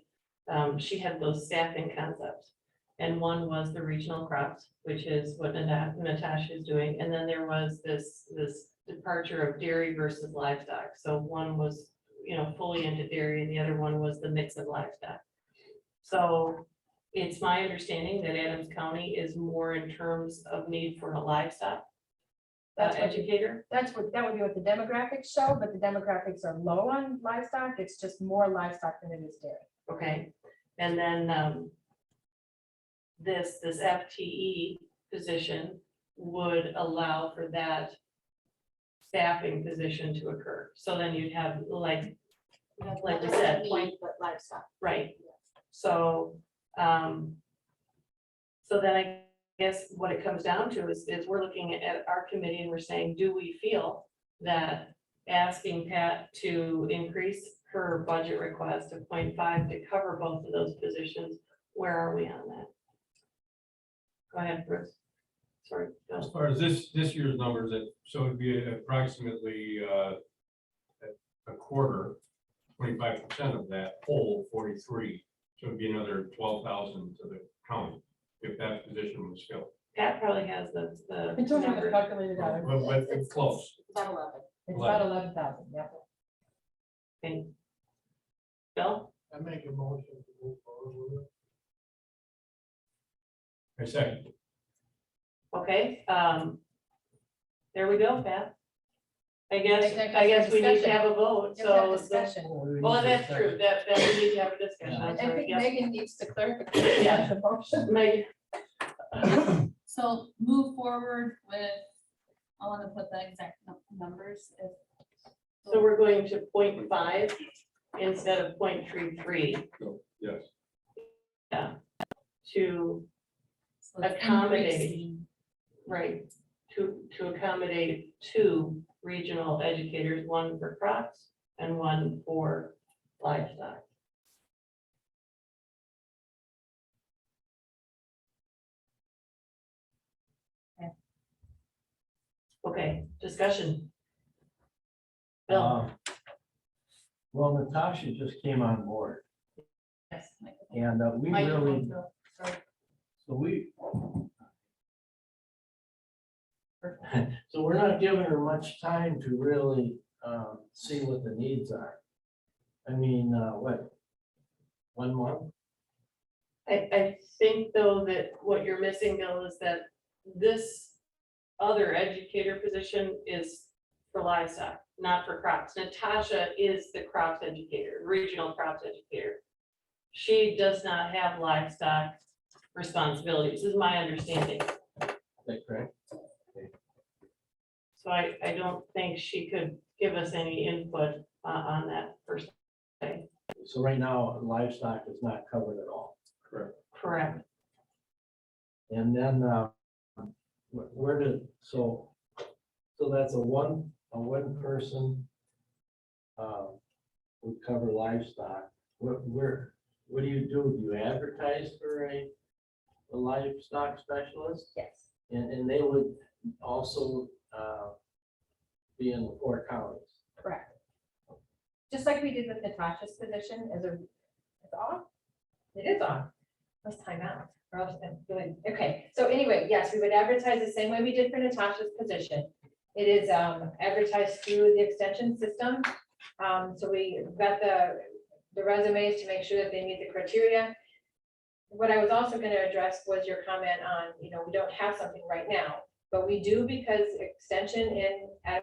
she had those staffing concepts. And one was the regional crops, which is what Natasha is doing. And then there was this departure of dairy versus livestock. So one was, fully into dairy, and the other one was the mix of livestock. So it's my understanding that Adams County is more in terms of need for a livestock That's what- educator. that would be what the demographics show, but the demographics are low on livestock. It's just more livestock than it is dairy. Okay, and then this FTE position would allow for that staffing position to occur. So then you'd have like we said, But livestock. right? So, so then I guess what it comes down to is we're looking at our committee and we're saying, do we feel that asking Pat to increase her budget request to 0.5 to cover both of those positions, where are we on that? Go ahead, Bruce. Sorry, Bill. As far as this year's numbers, so it'd be approximately a quarter, 25% of that whole 43. So it'd be another 12,000 to the county if that position was filled. Pat probably has the I don't have it number. calculated out. But it's close. About 11. It's about 11,000, yeah. Okay. Bill, I make a motion to move forward with it. I second. okay, there we go, Pat. I guess I guess we need to discussion. have a vote, You have so. discussion. Well, that's true, that we need to have a discussion. Yeah. I'm I sorry, think yes. Megan needs to clarify the motion. Meg, So move forward with, I want to put the exact numbers. so we're going to 0.5 instead of 0.33, Yes. yeah, to, So it's accommodate. increasing. right, to accommodate 2 regional educators, 1 for crops and 1 for livestock. Okay, discussion. Bill, Well, Natasha just came on board yes, and we Microphone, really, Bill, sorry. so so we're not giving her much time to really see what the needs are. I mean, what, 1 month? I think though that what you're missing, Bill, is that this other educator position is for livestock, not for crops. Natasha is the crops educator, regional crops educator. She does not have livestock responsibilities, is my understanding. Is that correct? So I don't think she could give us any input on that first day. So right now livestock is not covered at all. Correct. And then, where did, so that's a one person, would cover livestock. What do you do? Do you advertise for a livestock specialist? Yes. And they would also, be in the 4 counties. Correct. Just like we did with Natasha's position it's on? It is on. Let's time out. Or else I'm doing, okay, so anyway, yes, we would advertise the same way we did for Natasha's position. It is advertised through the extension system. So we got the resumes to make sure that they meet the criteria. What I was also going to address was your comment on, we don't have something right now, but we do because extension in Adams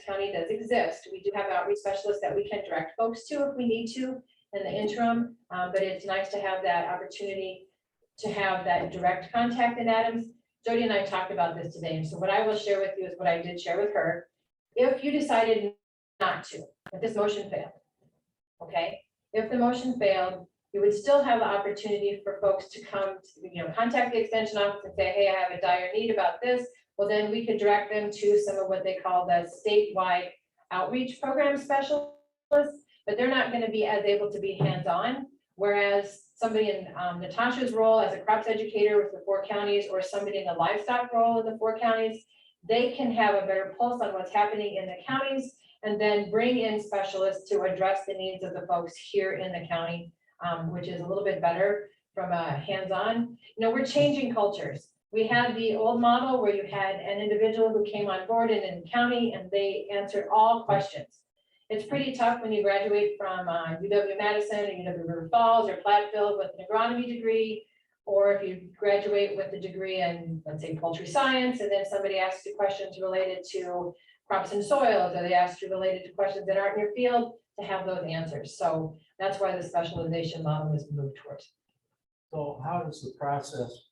County does exist. We do have outreach specialists that we can direct folks to if we need to in the interim, but it's nice to have that opportunity to have that direct contact in Adams. Jody and I talked about this today, and so what I will share with you is what I did share with her. If you decided not to, if this motion failed, okay? If the motion failed, you would still have the opportunity for folks to come, contact the extension office and say, hey, I have a dire need about this. Well, then we could direct them to some of what they call the statewide outreach program specialists, but they're not going to be as able to be hands-on. Whereas somebody in Natasha's role as a crops educator with the 4 counties, or somebody in the livestock role in the 4 counties, they can have a better pulse on what's happening in the counties and then bring in specialists to address the needs of the folks here in the county, which is a little bit better from a hands-on. We're changing cultures. We had the old model where you had an individual who came on board in the county and they answered all questions. It's pretty tough when you graduate from UW-Madison or UW-River Falls or Platteville with an agronomy degree, or if you graduate with a degree in, let's say, poultry science, and then somebody asks you questions related to crops and soils, or they ask you related to questions that aren't in your field, to have those answers. So that's why the specialization model is moved towards. So how does the process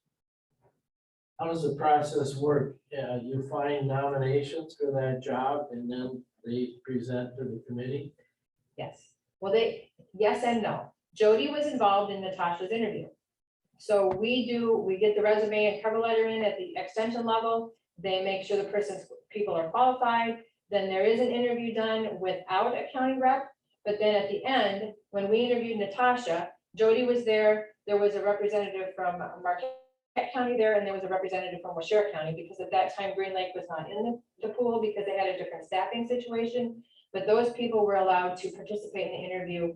work? You find nominations for that job and then they present to the committee? Yes. Well, yes and no. Jody was involved in Natasha's interview. So we get the resume and cover letter in at the extension level. They make sure the people are qualified. Then there is an interview done without a county rep. But then at the end, when we interviewed Natasha, Jody was there. There was a representative from Marquette County there, and there was a representative from Washera County, because at that time Green Lake was not in the pool because they had a different staffing situation. But those people were allowed to participate in the interview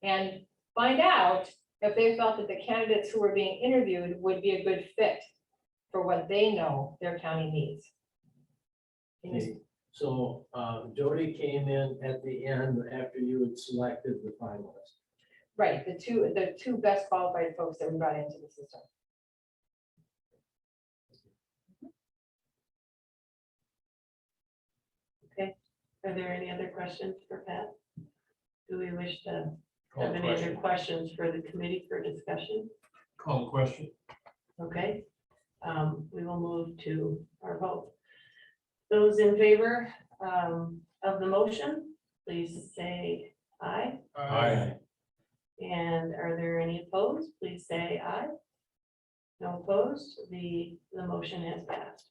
and find out if they felt that the candidates who were being interviewed would be a good fit for what they know their county needs. Okay, so Jody came in at the end after you had selected the finalists. Right, the two best qualified folks that we brought into the system. Okay, are there any other questions for Pat? Do we wish to Call have the any other question. questions for the committee for discussion? Call the question. Okay, we will move to our vote. Those in favor of the motion, please say aye. Aye. And are there any opposed? Please say aye. No opposed, the motion has passed.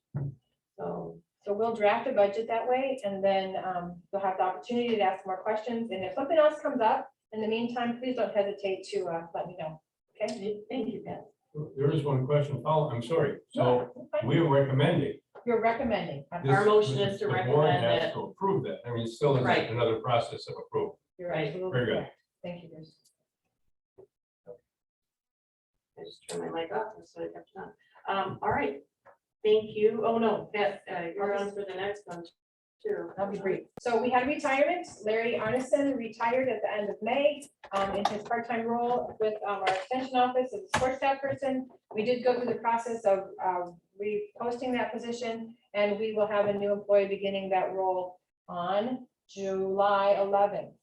So, So we'll draft a budget that way, and then you'll have the opportunity to ask more questions. And if something else comes up in the meantime, please don't hesitate to let me know. Okay? thank you, Pat. There is one question. I'm sorry. So No, that's fine. we're recommending. You're recommending. Our motion is to The board recommend has that- to approve that. I mean, it still is Right. another process of approval. You're Right. absolutely Very good. correct. Thank you, Bruce. I just turn my mic off, so I kept on. All right, thank you. Oh, no, Pat, you're on for the next one too. I'll be brief. So we had retirement. Larry Arneson retired at the end of May in his part-time role with our extension office as a sports staff person. We did go through the process of reposting that position, and we will have a new employee beginning that role on July 11th.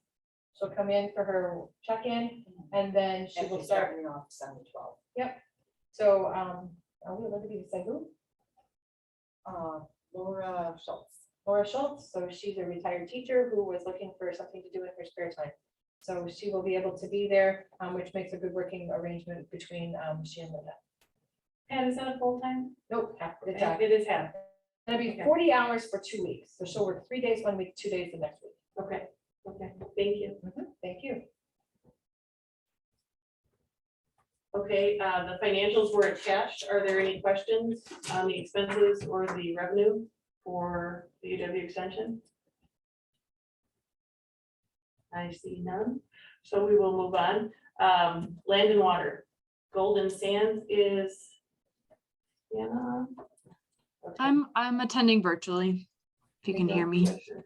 She'll come in for her check-in, and then she will start. off 7/12. So, are we allowed to say who? Laura Schultz. Laura Schultz. So she's a retired teacher who was looking for something to do in her spare time. So she will be able to be there, which makes a good working arrangement between she and Linda. And is that a full-time? Nope, it's It is half. gonna be 40 hours for 2 weeks. So she'll work 3 days one week, 2 days the next week. Okay, okay, thank you. Thank you. Okay, the financials were attached. Are there any questions on the expenses or the revenue for the UW extension? I see none, so we will move on. Land and water, Golden Sands is. Yeah. Okay. I'm attending virtually, if you can hear me. Yeah, sure.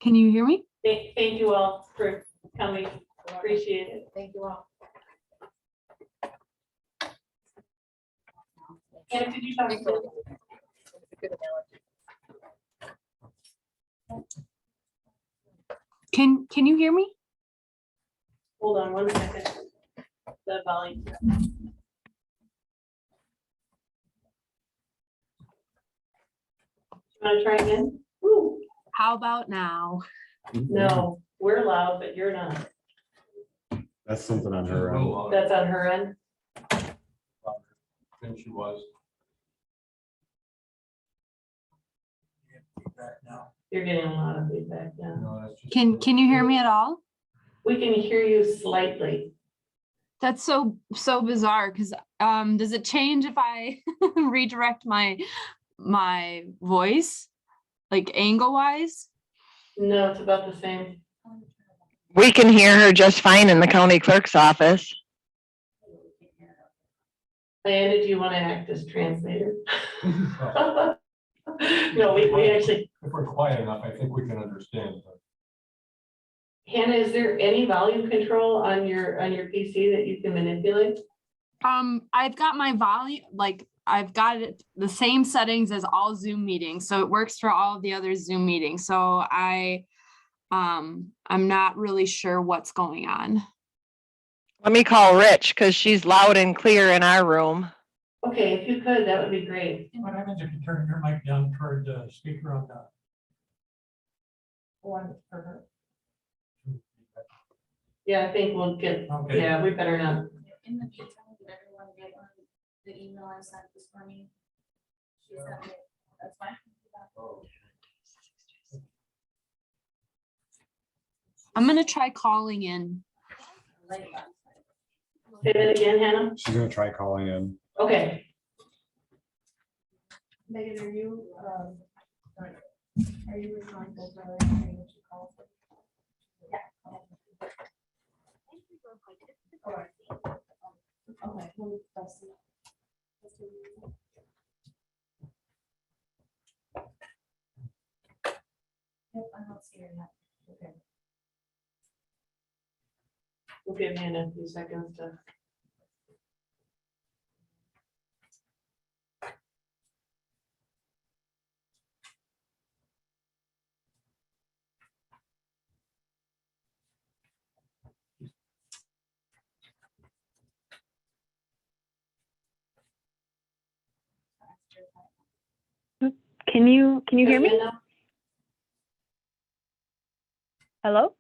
Can you hear me? Thank you all for coming, appreciate it. Thank you all. And could you talk to Can you hear me? hold on 1 second. The volume. Want to try again? Woo. How about now? No, we're loud, but you're not. That's something on She's a her. little louder That's on her end. than she was. You're getting a lot of feedback now. No, that's just- Can you hear me at all? We can hear you slightly. That's so bizarre because does it change if I redirect my voice, like angle wise? No, it's about the same. We can hear her just fine in the county clerk's office. Diana, do you want to act as translator? No, we actually, If we're quiet enough, I think we can understand. but- Hannah, is there any volume control on your PC that you can manipulate? I've got my volume, like I've got it the same settings as all Zoom meetings, so it works for all of the other Zoom meetings. So I'm not really sure what's going on. Let me call Rich because she's loud and clear in our room. Okay, if you could, that would be great. What happens if you turn your mic down toward the speaker on the? One for her. Yeah, I think we'll get, Okay. yeah, we better not. In the meantime, did everyone get the email I sent this morning? She sent it. That's fine. I'm gonna try calling in. Say that again, Hannah? She's gonna try calling in. Okay. Megan, are you responsible for anything that you call? Okay. Yep, I don't see her yet. Okay. We'll give Hannah a few seconds to. Can you hear me? Hannah? Hello?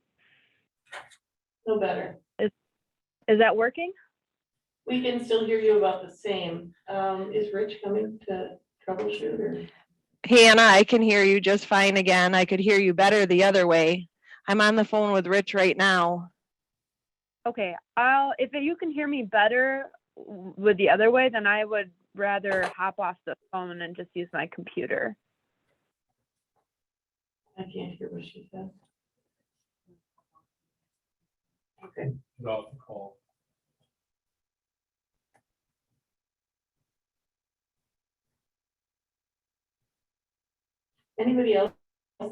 No better. Is that working? We can still hear you about the same. Is Rich coming to troubleshoot or? Hannah, I can hear you just fine again. I could hear you better the other way. I'm on the phone with Rich right now. Okay, if you can hear me better with the other way, then I would rather hop off the phone and just use my computer. I can't hear what she said. Okay. Get off the call. Anybody else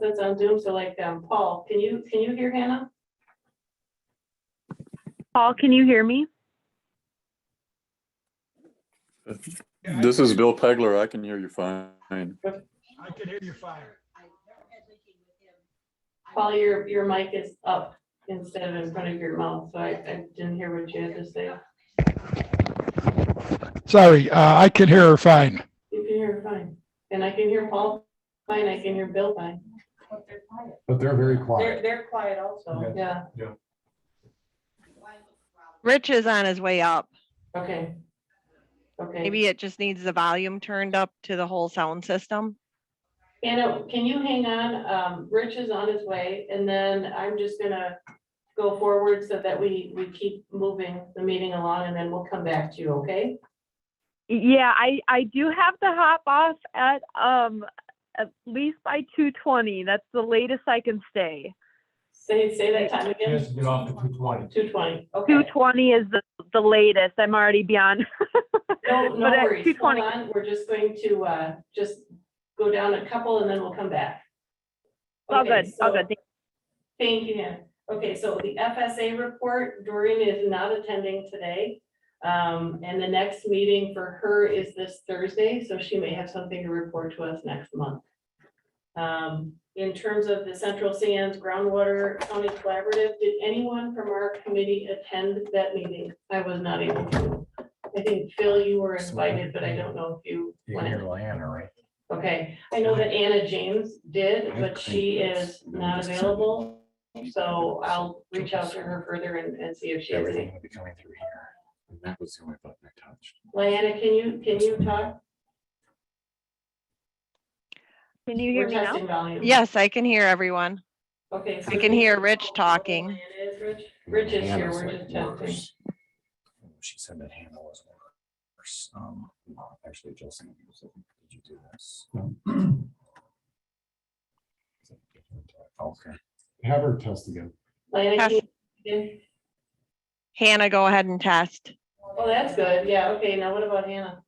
that's on Zoom? So like, Paul, can you hear Hannah? Paul, can you hear me? This is Bill Pegler. I can hear you fine. I can hear you fine. Paul, your mic is up instead of in front of your mouth, so I didn't hear what you had to say. Sorry, I can hear her fine. You can hear her fine, and I can hear Paul Fine, I can hear Bill fine. But they're quiet. But they're very They're, quiet. they're quiet also, yeah, Rich is on his way up. okay. Okay, Maybe it just needs the volume turned up to the whole sound system. Anna, can you hang on? Rich is on his way, and then I'm just gonna go forward so that we keep moving the meeting along, and then we'll come back to you, okay? Yeah, I do have to hop off at least by 2:20. That's the latest I can stay. Say that time He again, has to get off at 2:20. 2:20, okay. 2:20 is the latest. I'm already beyond. No But at worries, hold 2:20 on, we're just going to, just go down a couple and then we'll come back. All Okay, good, all so- good. Thank you, Ann. Okay, so the FSA report, Doreen is not attending today. And the next meeting for her is this Thursday, so she may have something to report to us next month. In terms of the Central Sands Groundwater County Collaborative, did anyone from our committee attend that meeting? I was not able to. I think Phil, you were invited, but I don't know if you went. Lana, right? Okay, I know that Anna James did, but she is not available. So I'll reach out to her further and see if she has any. will be coming through here. And that was the only button I touched. Lana, can you talk? Can you hear We're me now? testing volume. Yes, I can hear everyone. Okay. so I can hear Rich talking. Lana is Rich. Rich is here, we're just testing. She said that Hannah was worse. Actually, Justin, did you do this? Okay. Have her test again. Lana, can you- Hannah, go ahead and test. oh, that's good. Yeah, okay, now what about Hannah?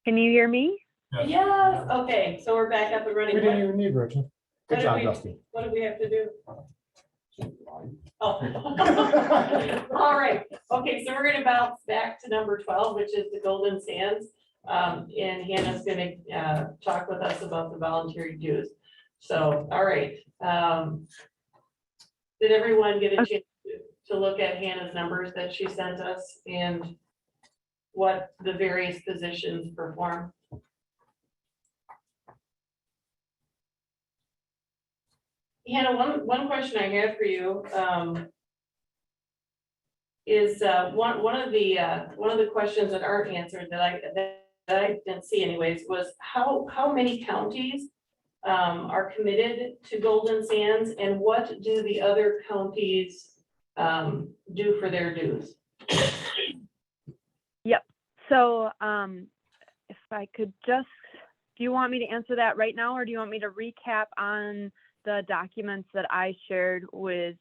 Can you hear me? Yes. Yes, okay, so we're back up and running. We didn't even need Richard. Good What job, did we- Dusty. What do we have to do? Oh. All right, okay, so we're gonna bounce back to number 12, which is the Golden Sands. And Hannah's gonna talk with us about the voluntary dues. So, all right. Did everyone get a chance to look at Hannah's numbers that she sent us and what the various positions perform? Hannah, one question I have for you, is, one of the questions that aren't answered that I didn't see anyways, was how many counties are committed to Golden Sands, and what do the other counties do for their dues? Yep. So if I could just, do you want me to answer that right now, or do you want me to recap on the documents that I shared with?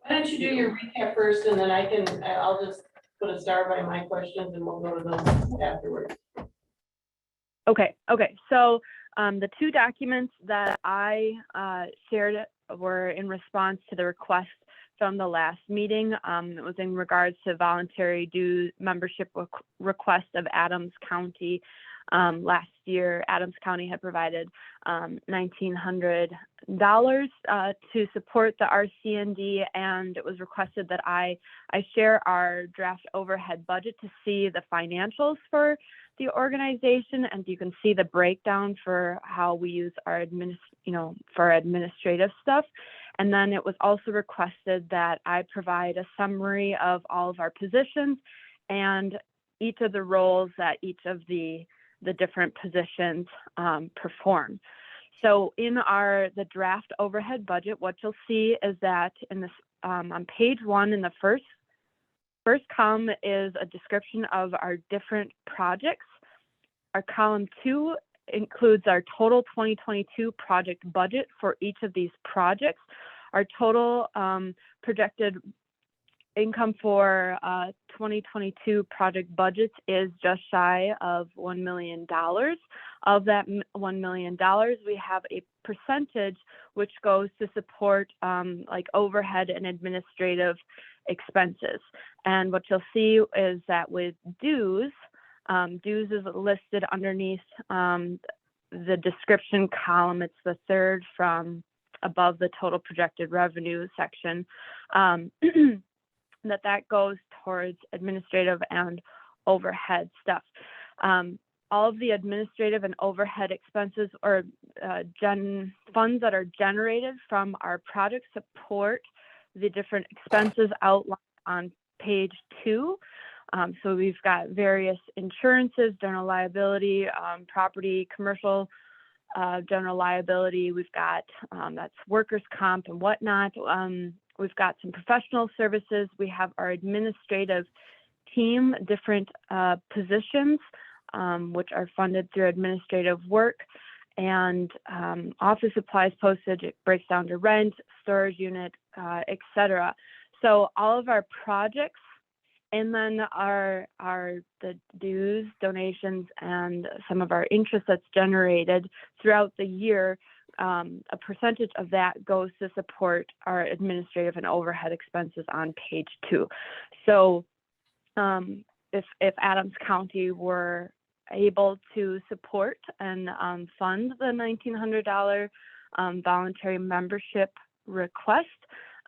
Why don't you do your recap first, and then I'll just put a star by my questions and we'll go to those afterwards. Okay, so the two documents that I shared were in response to the request from the last meeting. It was in regards to voluntary dues membership request of Adams County. Last year, Adams County had provided $1,900 to support the RCND, and it was requested that I share our draft overhead budget to see the financials for the organization, and you can see the breakdown for how we use our for administrative stuff. And then it was also requested that I provide a summary of all of our positions and each of the roles that each of the different positions perform. So in the draft overhead budget, what you'll see is that in this on page 1 in the first column is a description of our different projects. Our column 2 includes our total 2022 project budget for each of these projects. Our total projected income for 2022 project budgets is just shy of $1 million. Of that $1 million, we have a percentage which goes to support like overhead and administrative expenses. And what you'll see is that with dues, dues is listed underneath the description column. It's the third from above the total projected revenue section. that goes towards administrative and overhead stuff. all of the administrative and overhead expenses or funds that are generated from our project support the different expenses outlined on page 2. So we've got various insurances, general liability, property, commercial, general liability. We've got that's workers' comp and whatnot. We've got some professional services. We have our administrative team, different positions, which are funded through administrative work, and office supplies, postage. It breaks down to rent, storage unit, etc. So all of our projects, and then the dues, donations, and some of our interest that's generated throughout the year. A percentage of that goes to support our administrative and overhead expenses on page 2. So if Adams County were able to support and fund the $1,900 voluntary membership request,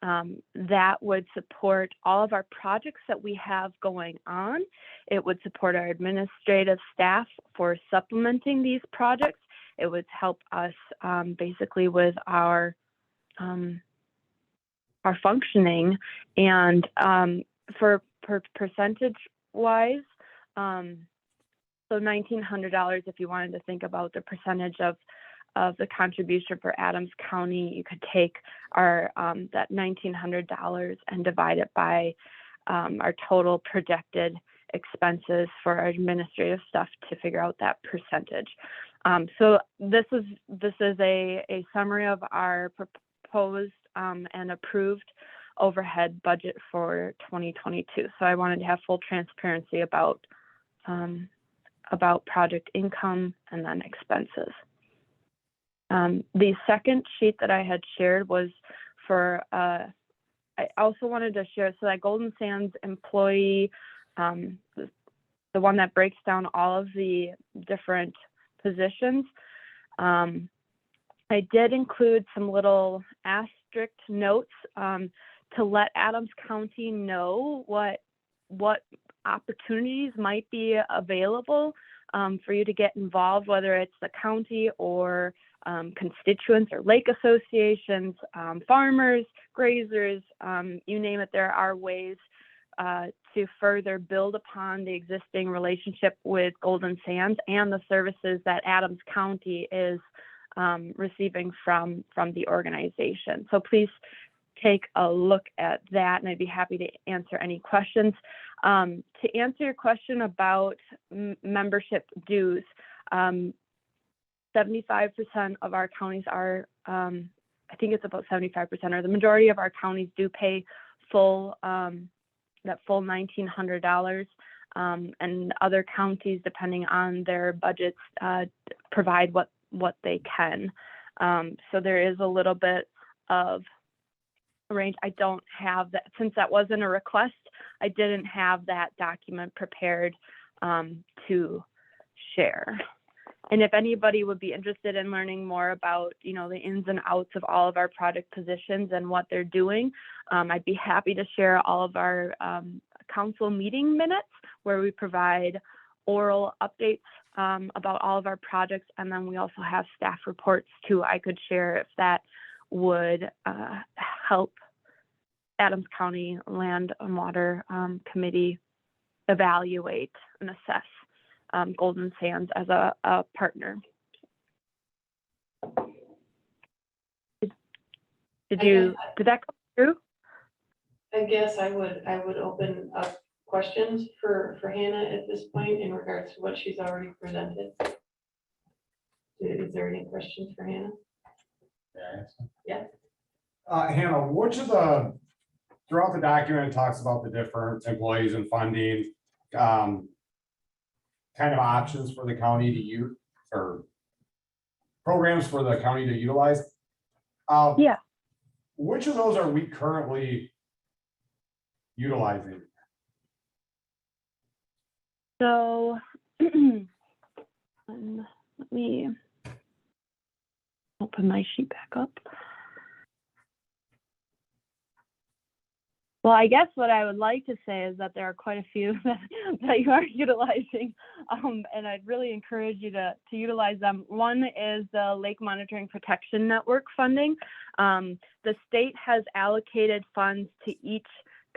that would support all of our projects that we have going on. It would support our administrative staff for supplementing these projects. It would help us basically with our functioning, and for percentage wise, so $1,900, if you wanted to think about the percentage of the contribution for Adams County, you could take our that $1,900 and divide it by our total projected expenses for our administrative stuff to figure out that percentage. So this is a summary of our proposed and approved overhead budget for 2022. So I wanted to have full transparency about project income and then expenses. The second sheet that I had shared was for, I also wanted to share, so that Golden Sands employee, the one that breaks down all of the different positions. I did include some little asterisk notes to let Adams County know what opportunities might be available for you to get involved, whether it's the county or constituents or lake associations, farmers, grazers, you name it. There are ways to further build upon the existing relationship with Golden Sands and the services that Adams County is receiving from the organization. So please take a look at that, and I'd be happy to answer any questions. To answer your question about membership dues, 75% of our counties are, I think it's about 75%, or the majority of our counties do pay full, that full $1,900, and other counties, depending on their budgets, provide what they can. So there is a little bit of range. I don't have that, since that wasn't a request, I didn't have that document prepared to share. And if anybody would be interested in learning more about, the ins and outs of all of our project positions and what they're doing, I'd be happy to share all of our council meeting minutes where we provide oral updates about all of our projects. And then we also have staff reports too I could share if that would help Adams County Land and Water Committee evaluate and assess Golden Sands as a partner. Did that come through? I guess I would open up questions for Hannah at this point in regards to what she's already presented. Is there any questions for Hannah? Yeah. Hannah, which of throughout the document, it talks about the different employees and funding, kind of options for the county to use, or programs for the county to utilize. Yeah. Which of those are we currently utilizing? So let me open my sheet back up. Well, I guess what I would like to say is that there are quite a few that you are utilizing, and I'd really encourage you to utilize them. One is the Lake Monitoring Protection Network funding. The state has allocated funds to each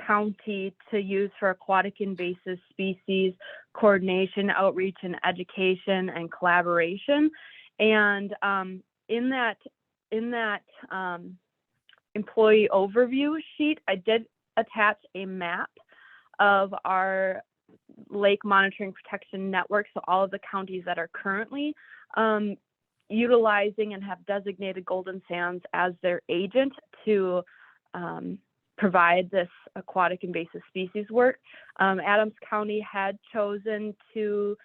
county to use for aquatic invasive species coordination, outreach, and education and collaboration. And in that employee overview sheet, I did attach a map of our lake monitoring protection network. So all of the counties that are currently utilizing and have designated Golden Sands as their agent to provide this aquatic invasive species work. Adams County had chosen to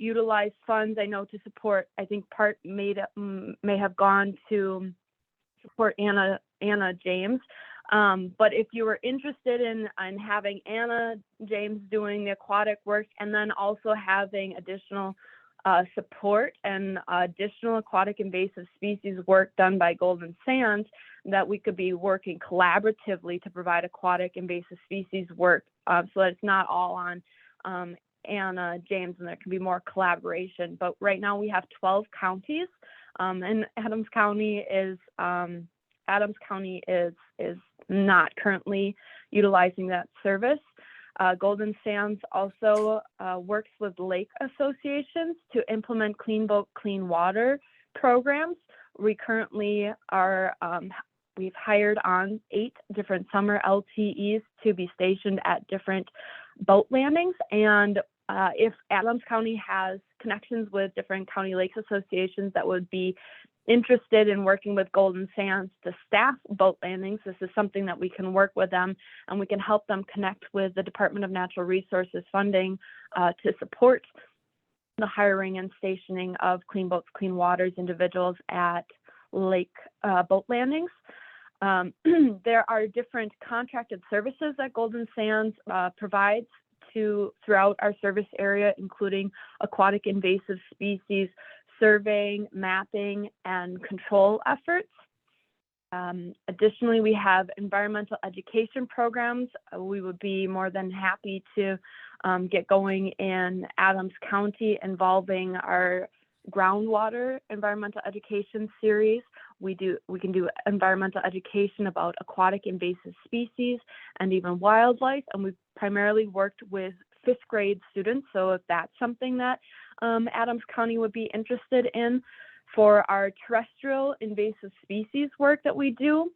utilize funds, I know, to support, I think part may have gone to support Anna James. But if you were interested in having Anna James doing the aquatic work and then also having additional support and additional aquatic invasive species work done by Golden Sands, that we could be working collaboratively to provide aquatic invasive species work so that it's not all on Anna James and there can be more collaboration. But right now we have 12 counties and Adams County is not currently utilizing that service. Golden Sands also works with lake associations to implement Clean Boat, Clean Water programs. We currently are, we've hired on 8 different summer LTEs to be stationed at different boat landings. And if Adams County has connections with different county lakes associations that would be interested in working with Golden Sands to staff boat landings, this is something that we can work with them and we can help them connect with the Department of Natural Resources funding to support the hiring and stationing of Clean Boats, Clean Waters individuals at lake boat landings. There are different contracted services that Golden Sands provides throughout our service area, including aquatic invasive species surveying, mapping, and control efforts. Additionally, we have environmental education programs. We would be more than happy to get going in Adams County involving our groundwater environmental education series. We can do environmental education about aquatic invasive species and even wildlife, and we've primarily worked with 5th grade students. So if that's something that Adams County would be interested in for our terrestrial invasive species work that we do,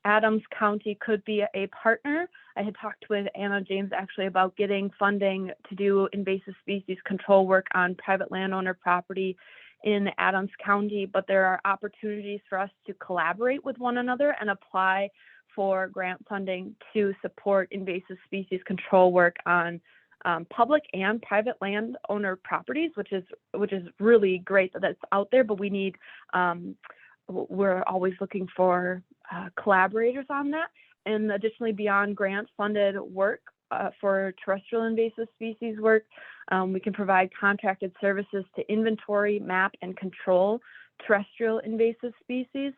Adams County could be a partner. I had talked with Anna James actually about getting funding to do invasive species control work on private landowner property in Adams County, but there are opportunities for us to collaborate with one another and apply for grant funding to support invasive species control work on public and private landowner properties, which is really great that that's out there, but we need, we're always looking for collaborators on that. And additionally, beyond grant funded work for terrestrial invasive species work, we can provide contracted services to inventory, map, and control terrestrial invasive species.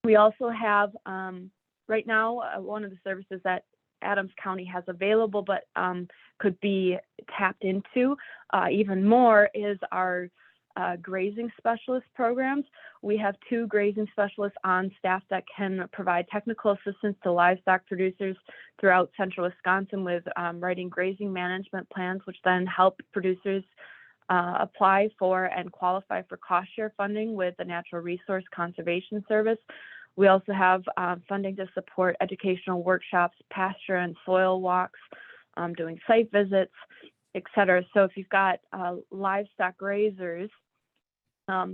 We also have, right now, one of the services that Adams County has available, but could be tapped into even more, is our grazing specialist programs. We have 2 grazing specialists on staff that can provide technical assistance to livestock producers throughout central Wisconsin with writing grazing management plans, which then help producers apply for and qualify for cost share funding with the Natural Resource Conservation Service. We also have funding to support educational workshops, pasture and soil walks, doing site visits, et cetera. So if you've got livestock grazers,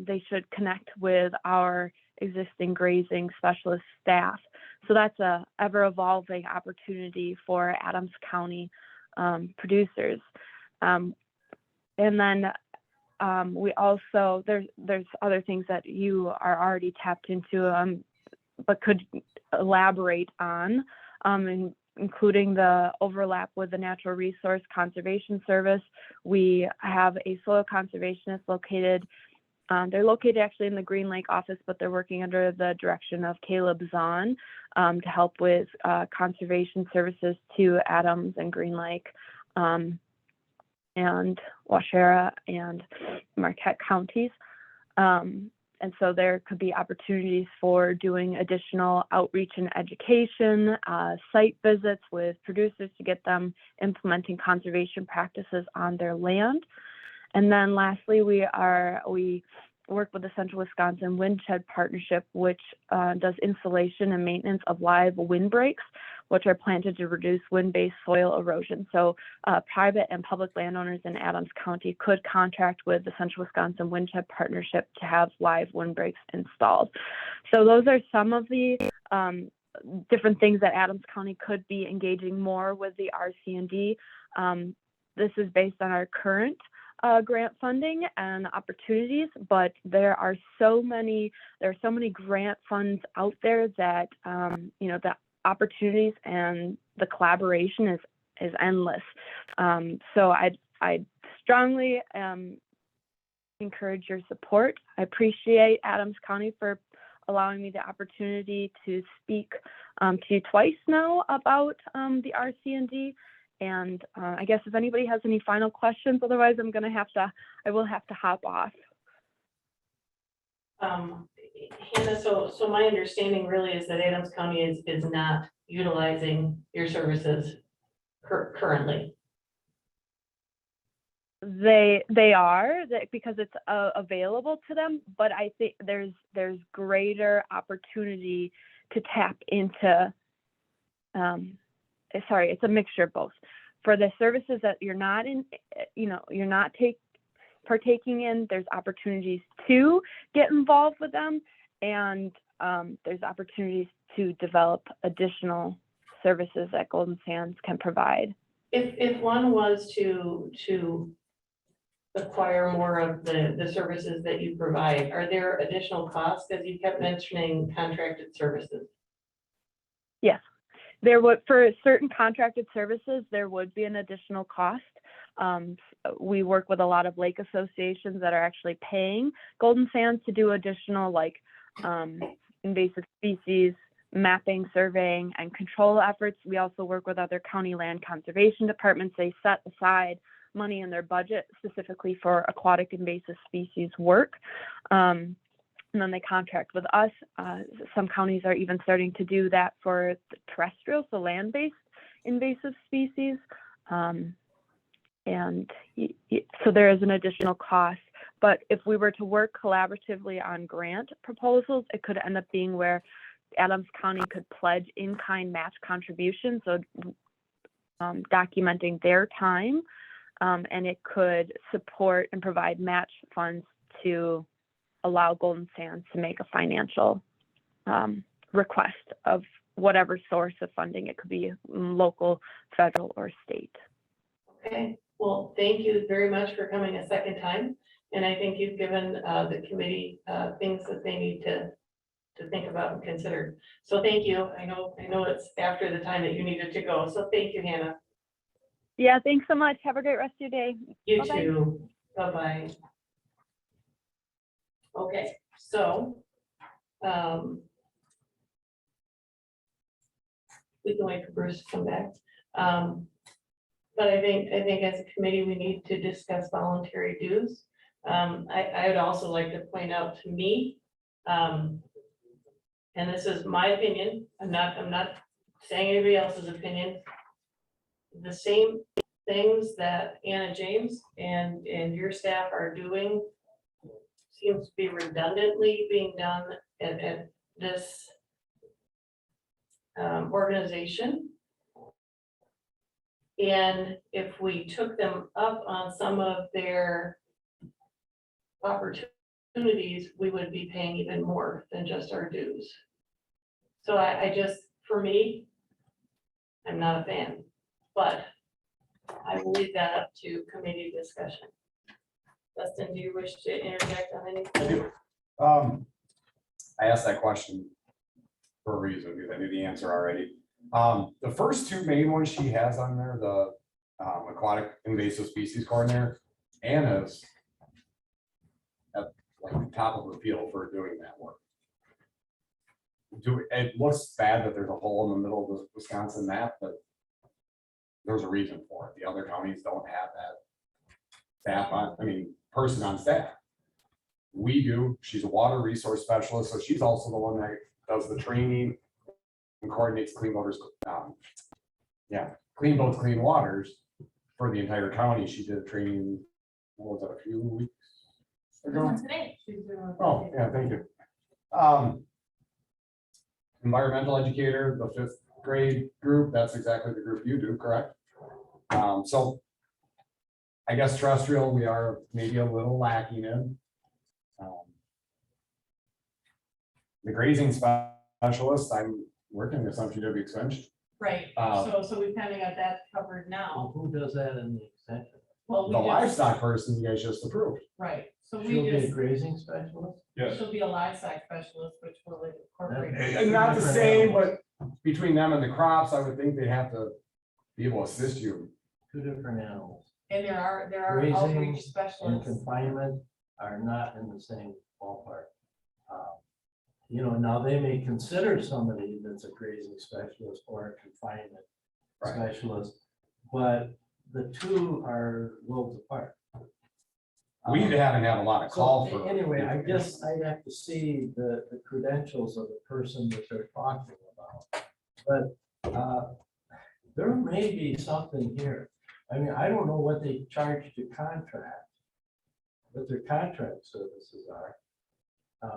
they should connect with our existing grazing specialist staff. So that's a ever-evolving opportunity for Adams County producers. And then we also, there's other things that you are already tapped into, but could elaborate on, including the overlap with the Natural Resource Conservation Service. We have a soil conservationist located, they're located actually in the Green Lake office, but they're working under the direction of Caleb Zahn to help with conservation services to Adams and Green Lake and Waushara and Marquette counties. And so there could be opportunities for doing additional outreach and education, site visits with producers to get them implementing conservation practices on their land. And then lastly, we work with the Central Wisconsin Windshed Partnership, which does installation and maintenance of live windbreaks, which are planted to reduce wind-based soil erosion. So private and public landowners in Adams County could contract with the Central Wisconsin Windshed Partnership to have live windbreaks installed. So those are some of the different things that Adams County could be engaging more with the RC&D. This is based on our current grant funding and opportunities, but there are so many grant funds out there that the opportunities and the collaboration is endless. So I'd strongly encourage your support. I appreciate Adams County for allowing me the opportunity to speak to you twice now about the RC&D. And I guess if anybody has any final questions, otherwise I will have to hop off. Hannah, so my understanding really is that Adams County is not utilizing your services currently. They are, because it's available to them, but I think there's greater opportunity to tap into. Sorry, it's a mixture of both. For the services that you're not partaking in, there's opportunities to get involved with them, and there's opportunities to develop additional services that Golden Sands can provide. If one was to acquire more of the services that you provide, are there additional costs? Because you kept mentioning contracted services. Yes. There would, for certain contracted services, there would be an additional cost. We work with a lot of lake associations that are actually paying Golden Sands to do additional invasive species mapping, surveying, and control efforts. We also work with other county land conservation departments. They set aside money in their budget specifically for aquatic invasive species work. And then they contract with us. Some counties are even starting to do that for the terrestrial, so land-based invasive species. So there is an additional cost. But if we were to work collaboratively on grant proposals, it could end up being where Adams County could pledge in-kind match contributions, so documenting their time, and it could support and provide match funds to allow Golden Sands to make a financial request of whatever source of funding. It could be local, federal, or state. Okay, well, thank you very much for coming a second time. And I think you've given the committee things that they need to think about and consider. So thank you. I know it's after the time that you needed to go. So thank you, Hannah. Yeah, thanks so much. Have a great rest of your day. You Bye-bye. too. Bye-bye. Okay, so we can wait for Bruce to come back. But I think as a committee, we need to discuss voluntary dues. I would also like to point out to me, and this is my opinion, I'm not saying anybody else's opinion, the same things that Anna James and your staff are doing seems to be redundantly being done at this organization. And if we took them up on some of their opportunities, we would be paying even more than just our dues. So I just, for me, I'm not a fan, but I will leave that up to committee discussion. Dustin, do you wish to interject on anything? I asked that question for a reason because I knew the answer already. The first two main ones she has on there, the aquatic invasive species coordinator, Anna's at like the top of the field for doing that work. it looks bad that there's a hole in the middle of the Wisconsin map, but there's a reason for it. The other counties don't have that staff on, person on staff. We do. She's a water resource specialist, so she's also the one that does the training and coordinates Clean Waters. Clean Boats, Clean Waters for the entire county. She did a training, what was that, a few weeks ago? Today. Oh, yeah, thank you. Environmental educator, the 5th grade group, that's exactly the group you do, correct? So I guess terrestrial, we are maybe a little lacking in. The grazing specialist, I'm working with some GW extension. Right, Uh, so we've kind of got that covered Well, now. who does that in the extension? Well, we The just, livestock person you guys just approved. right, so She'll we be a just, grazing specialist? Yes. she'll be a livestock specialist, which will incorporate. And not the same, but between them and the crops, I would think they have to be able to assist you. Two different animals. And there are Grazing outreach And specialists. confinement are not in the same ballpark. Now they may consider somebody that's a grazing specialist or a confinement Right. specialist, but the two are worlds apart. We haven't had a lot of call So for. anyway, I guess I have to see the credentials of the person that they're talking about. But there may be something here. I don't know what they charge to contract, what their contract services are.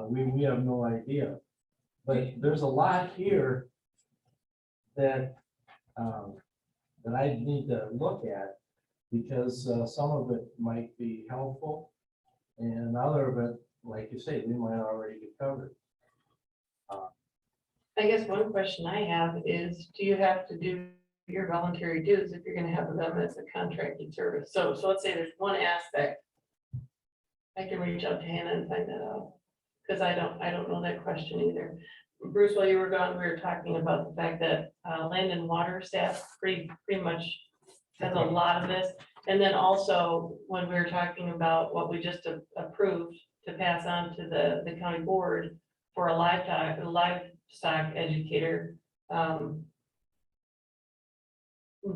We have no idea. But there's a lot here that that I need to look at, because some of it might be helpful and other of it, like you say, we might already be covered. I guess one question I have is, do you have to do your voluntary dues if you're gonna have them as a contracted service? So let's say there's one aspect. I can reach out to Hannah and find that out, because I don't know that question either. Bruce, while you were gone, we were talking about the fact that land and water staff pretty much has a lot of this. And then also, when we were talking about what we just approved to pass on to the county board for a livestock educator,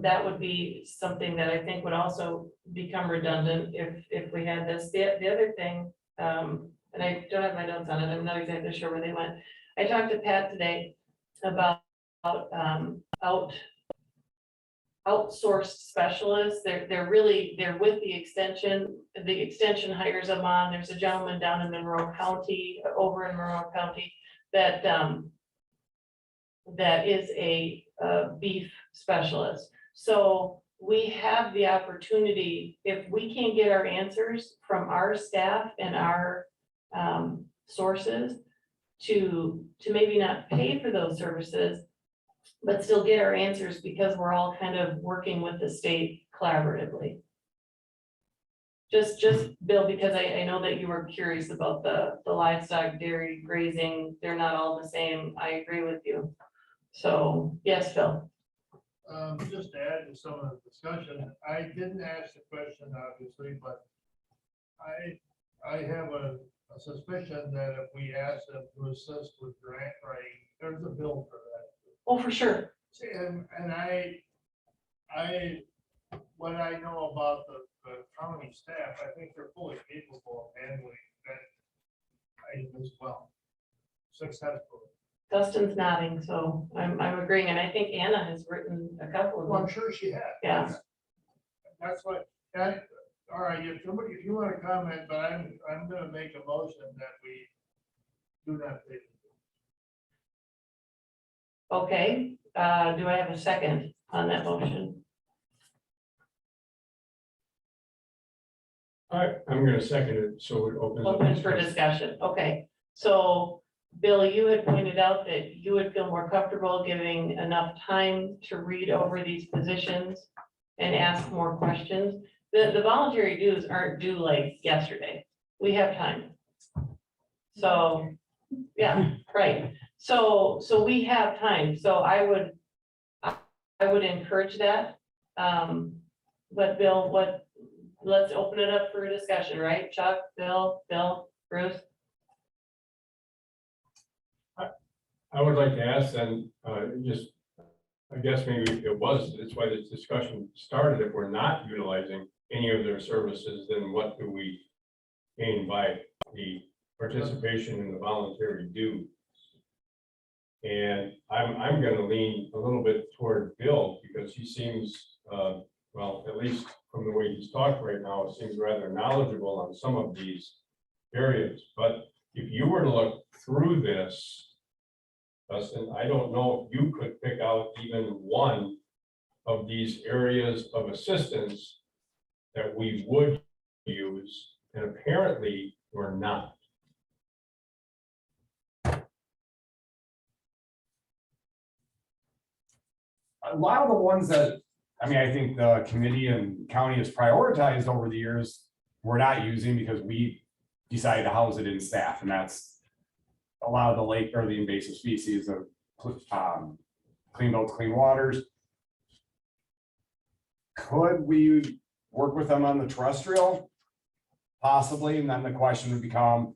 that would be something that I think would also become redundant if we had this. The other thing, and I don't have my notes on it, I'm not exactly sure where they went. I talked to Pat today about outsourced specialists. They're with the extension hires them on. There's a gentleman down in Monroe County, over in Monroe County, that is a beef specialist. So we have the opportunity, if we can't get our answers from our staff and our sources, to maybe not pay for those services, but still get our answers, because we're all kind of working with the state collaboratively. Just Bill, because I know that you were curious about the livestock, dairy, grazing, they're not all the same. I agree with you. So, yes, Phil. Just to add to some of the discussion, I didn't ask the question, obviously, but I have a suspicion that if we ask them to assist with grant writing, there's a bill for that. Oh, for sure. And what I know about the county staff, I think they're fully capable of handling that item as well, successfully. Dustin's nodding, so I'm agreeing, and I think Anna has written a couple of Well, I'm them. sure she has. Yeah. That's what, all right, if you want to comment, but I'm gonna make a motion that we do not pay. Okay, do I have a second on that motion? I'm gonna second it, so it opens up. Open for discussion, okay. So, Bill, you had pointed out that you would feel more comfortable giving enough time to read over these positions and ask more questions. The voluntary dues aren't due like yesterday. We have time. So, yeah, right. So we have time. So I would encourage that. But Bill, let's open it up for a discussion, right? Chuck, Bill, Bruce? I would like to ask then, just, I guess maybe that's why this discussion started. If we're not utilizing any of their services, then what do we gain by the participation in the voluntary dues? And I'm gonna lean a little bit toward Bill because he seems, well, at least from the way he's talked right now, it seems rather knowledgeable on some of these areas. But if you were to look through this, Dustin, I don't know if you could pick out even one of these areas of assistance that we would use, and apparently we're not. A lot of the ones that, I mean, I think the committee and county has prioritized over the years, we're not using because we decided to house it in staff, and that's a lot of the lake or the invasive species of clean boats, clean waters. Could we work with them on the terrestrial? Possibly, and then the question would become,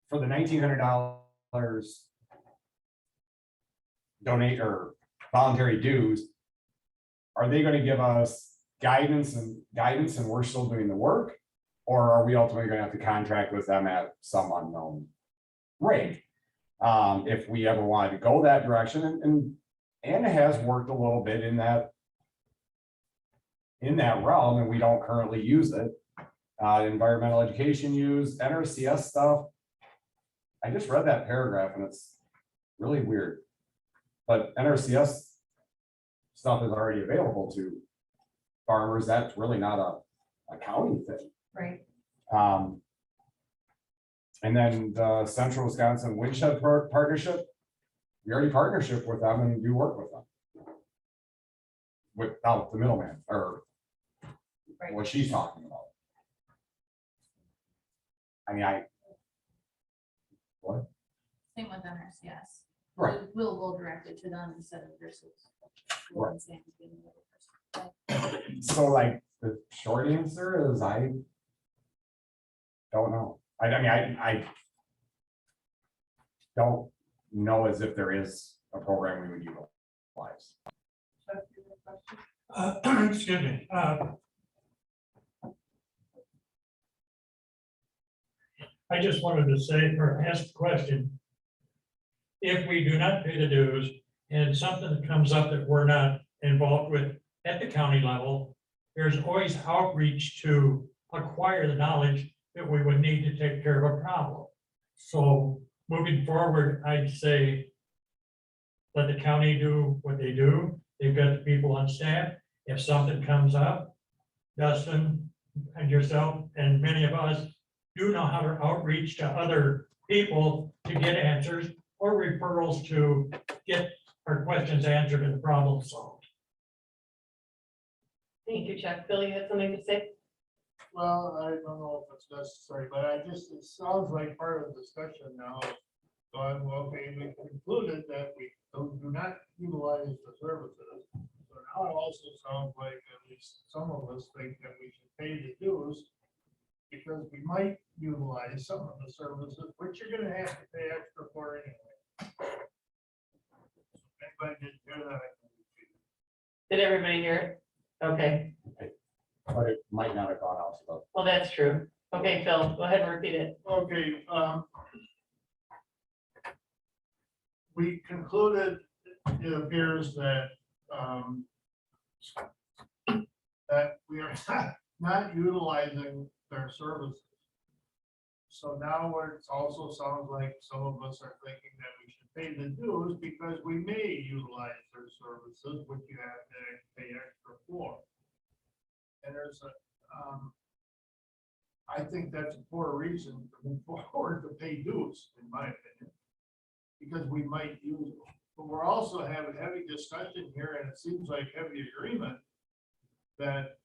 for the $1,900 donate or voluntary dues, are they going to give us guidance and we're still doing the work? Or are we ultimately going to have to contract with them at some unknown rate? If we ever wanted to go that direction, and Anna has worked a little bit in that realm, and we don't currently use it. Environmental education use, NRCS stuff. I just read that paragraph and it's really weird. But NRCS stuff is already available to farmers. That's really not a county thing. Right. And then the Central Wisconsin Windshed Partnership, we already partnership with them and do work with them. Without the middleman or what she's talking about. I mean, what? Same with NRCS. Right. We'll go directly to them instead of versus. Right. So like the short answer is I don't know. I mean, I don't know as if there is a program we would utilize. Excuse me. I just wanted to say or ask the question. If we do not pay the dues and something comes up that we're not involved with at the county level, there's always outreach to acquire the knowledge that we would need to take care of a problem. So moving forward, I'd say let the county do what they do. They've got the people on staff. If something comes up, Dustin and yourself and many of us do know how to outreach to other people to get answers or referrals to get our questions answered and the problem solved. Thank you, Chuck. Bill, you had something to say? Well, I don't know if it's necessary, but it sounds like part of the discussion now. So okay, we concluded that we do not utilize the services. So now it also sounds like at least some of us think that we should pay the dues because we might utilize some of the services, which you're gonna have to pay extra for anyway. Anybody didn't hear that? Did everybody hear it? Okay, But it might not have gone out to the. well, that's true. Okay, Phil, go ahead and repeat it. Okay, we concluded, it appears that, that we are not utilizing their services. So now it also sounds like some of us are thinking that we should pay the dues because we may utilize their services, which you have to pay extra for. And there's a, I think that's a poor reason to move forward to pay dues, in my opinion, because we might use it. But we're also having heavy discussion here, and it seems like heavy agreement that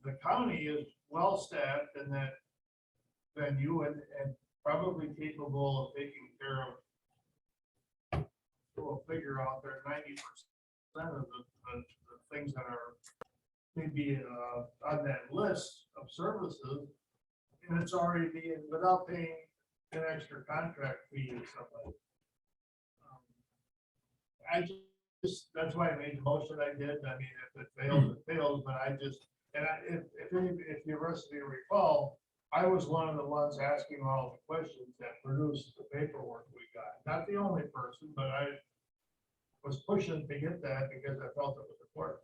the county is well-staffed and that venue and probably capable of taking care of, we'll figure out there 90% of the things that are maybe on that list of services, and it's already being without paying an extra contract fee or something. I just, that's why I made the motion I did. I mean, if it fails, it fails, but I just, and if the rest of you recall, I was one of the ones asking all the questions that produced the paperwork we got. Not the only person, but I was pushing to get that because I felt it was important.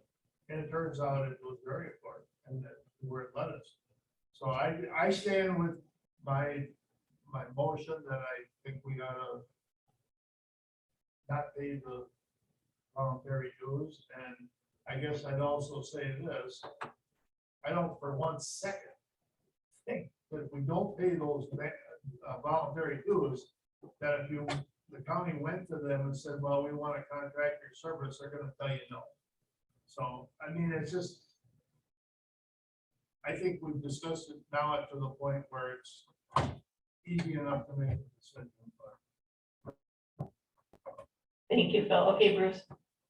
And it turns out it was very important and that where it led us. So I stand with my motion that I think we ought to not pay the voluntary dues. And I guess I'd also say this, I don't for 1 second think that if we don't pay those voluntary dues, that if the county went to them and said, well, we want to contract your service, they're gonna tell you no. So, I mean, it's just, I think we've discussed it now up to the point where it's easy enough to make a decision. But Thank you, Phil. Okay, Bruce.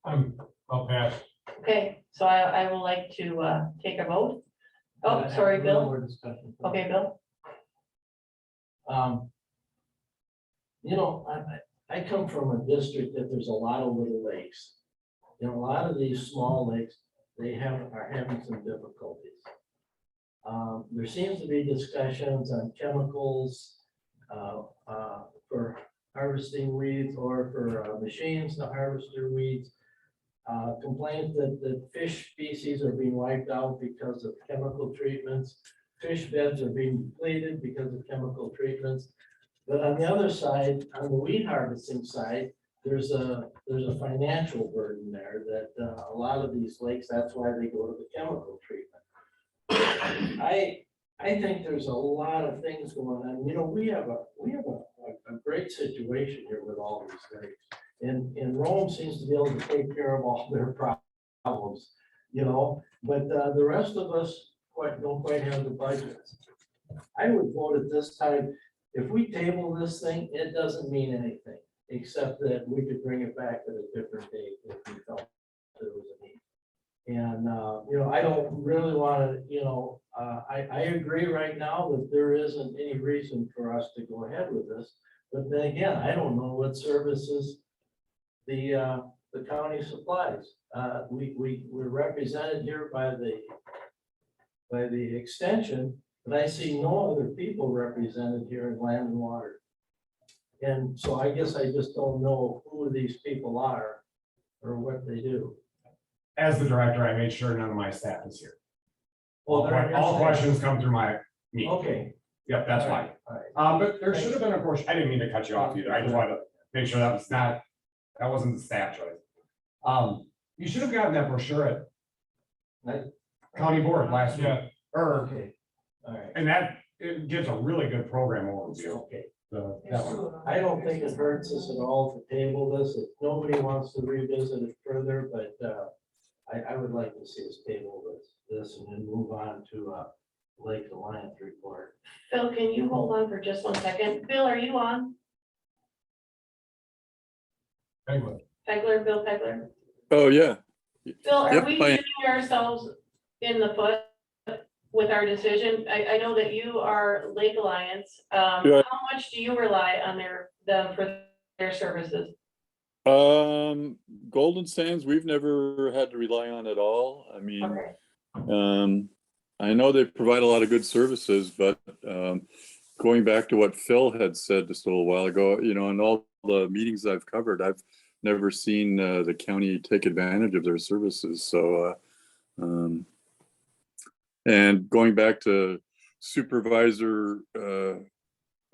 I'll pass. Okay, so I would like to take a vote. Oh, sorry, Bill. Okay, Bill. You know, I come from a district that there's a lot of little lakes. And a lot of these small lakes, are having some difficulties. There seems to be discussions on chemicals for harvesting weeds or for machines to harvest their weeds. Complaints that fish species are being wiped out because of chemical treatments. Fish beds are being depleted because of chemical treatments. But on the other side, on the weed harvesting side, there's a financial burden there that a lot of these lakes, that's why they go to the chemical treatment. I think there's a lot of things going on. You know, we have a great situation here with all these lakes. And Rome seems to be able to take care of all their problems, you know, but the rest of us don't quite have the budgets. I would vote at this time, if we table this thing, it doesn't mean anything, except that we could bring it back at a different date if we felt there was a need. And, you know, I don't really want to, you know, I agree right now that there isn't any reason for us to go ahead with this. But then again, I don't know what services the county supplies. We're represented here by the extension, but I see no other people represented here in Land and Water. And so I guess I just don't know who these people are or what they do. As the director, I made sure none of my staff is here. Well, All questions come through me. Okay. Yep, that's fine. But there should have been a portion, I didn't mean to cut you off either. I just wanted to make sure that wasn't the staff choice. You should have gotten that brochure at county board last week. Yeah. Okay. All right. And it gives a really good program overview. Okay. That one. I don't think it hurts us at all to table this. If nobody wants to revisit it further, but I would like to see us table this and then move on to Lake Alliance report. Phil, can you hold on for just 1 second? Bill, are you on? Anyway, Pegler, Bill Pegler? Oh, yeah. Bill, are Yep, we I am. shooting ourselves in the foot with our decision? I know that you are Lake Alliance. Yeah. How much do you rely on them for their services? Golden Sands, we've never had to rely on at all. I mean, Okay. I know they provide a lot of good services, but going back to what Phil had said just a little while ago, you know, in all the meetings I've covered, I've never seen the county take advantage of their services. So, and going back to Supervisor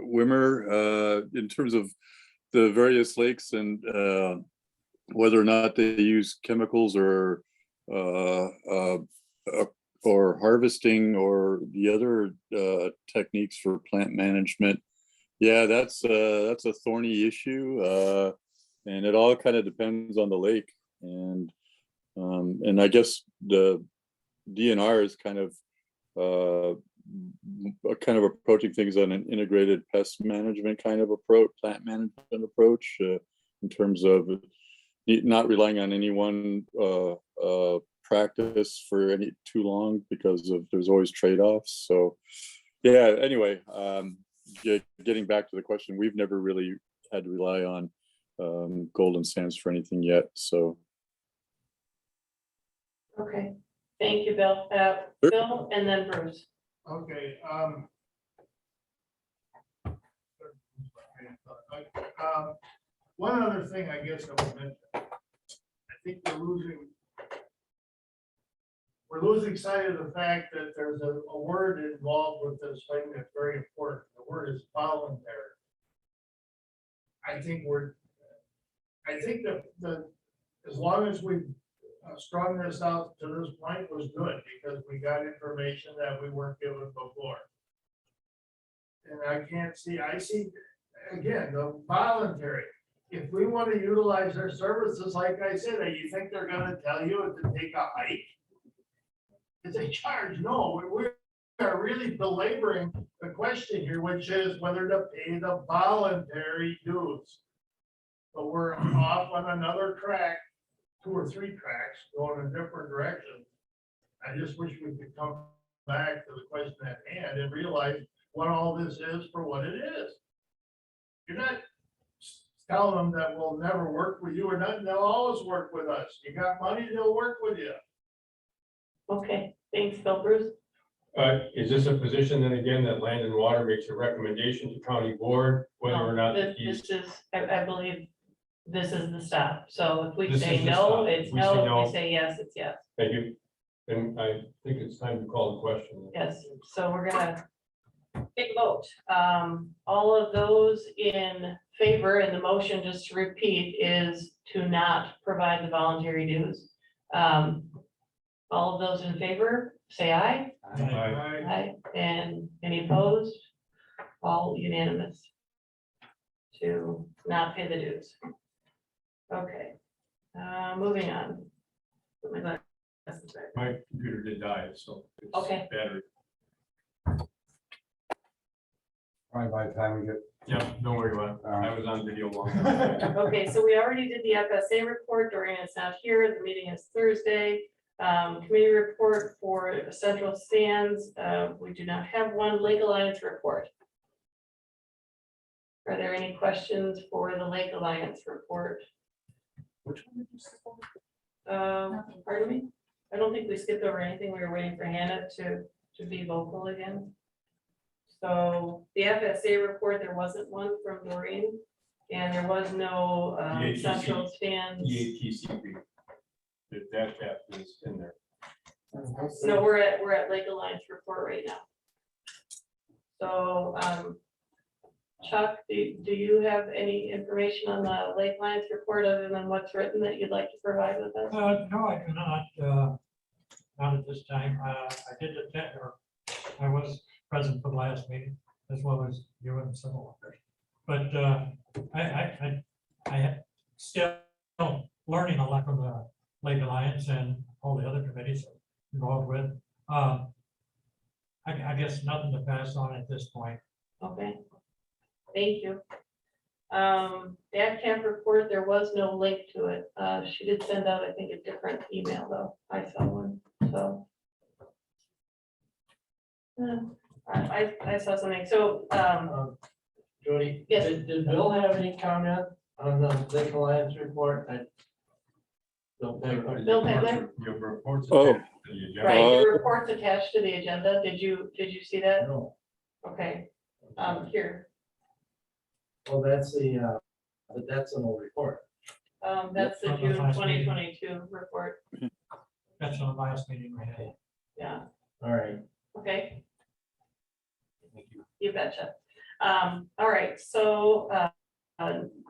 Wimmer, in terms of the various lakes and whether or not they use chemicals or harvesting or the other techniques for plant management. Yeah, that's a thorny issue, and it all kind of depends on the lake. And I guess the DNR is kind of approaching things on an integrated pest management kind of approach, plant management approach, in terms of not relying on any one practice for too long because there's always trade-offs. So yeah, anyway, getting back to the question, we've never really had to rely on Golden Sands for anything yet, so. Okay, thank you, Bill. Bill and then Bruce. Okay, one other thing I guess I would mention. I think we're losing sight of the fact that there's a word involved with this thing that's very important. The word is voluntary. I think that as long as we strung this out to this point was good, because we got information that we weren't given before. And I see, again, the voluntary. If we want to utilize their services, like I said, you think they're gonna tell you to take a hike? It's a charge. No, we are really belaboring the question here, which is whether to pay the voluntary dues. But we're off on another track, 2 or 3 tracks going in different directions. I just wish we could come back to the question at hand and realize what all this is for what it is. You're not telling them that we'll never work with you or nothing. They'll always work with us. You got money, they'll work with you. Okay, thanks, Bill. Bruce. Is this a position then again that Land and Water makes a recommendation to county board whether or not This he's? this is, I believe, this is the stop. So if we This say is the no, stop. it's If we say no. If no- we say yes, it's yes. Thank you. And I think it's time to call the question. Yes, so we're gonna take a vote. All of those in favor, and the motion, just to repeat, is to not provide the voluntary dues. All of those in favor, say aye. Aye. And any opposed? All unanimous to not pay the dues. Okay, moving on. Put my glasses back. My computer did die, so. it's Okay. Battery. Probably by the time we get. Yep, don't worry about it. I was on video long. Okay, so we already did the FSA report. Dorian is not here. The meeting is Thursday. Committee report for Central Stands. We do not have one. Lake Alliance report. Are there any questions for the Lake Alliance report? Which one did you skip over? Pardon me? I don't think we skipped over anything. We were waiting for Hannah to be vocal again. So the FSA report, there wasn't one from Doreen, and there was no EATC. Central Stands. EATCP. That is in there. No, we're at Lake Alliance report right now. So, Chuck, do you have any information on the Lake Alliance report other than what's written that you'd like to provide with us? No, I do not, not at this time. I did attend, or I was present for the last meeting, as well as you and some others. But I still learning a lot from the Lake Alliance and all the other committees involved with. I guess nothing to pass on at this point. Okay, thank you. DAC camp report, there was no link to it. She did send out, I think, a different email though. I saw one, so. I saw something, so, Jody? Yes. Did Bill have any comment on the Lake Alliance report? Bill Pegler? Bill Pegler? Your reports. Oh. attached to the agenda. Right, the report's attached to the agenda. Did you see that? No. Okay, here, Well, that's the, but that's an old report. that's the From the June last meeting. 2022 report. That's on the last meeting we had. Yeah, All right. okay. You betcha. All right, so,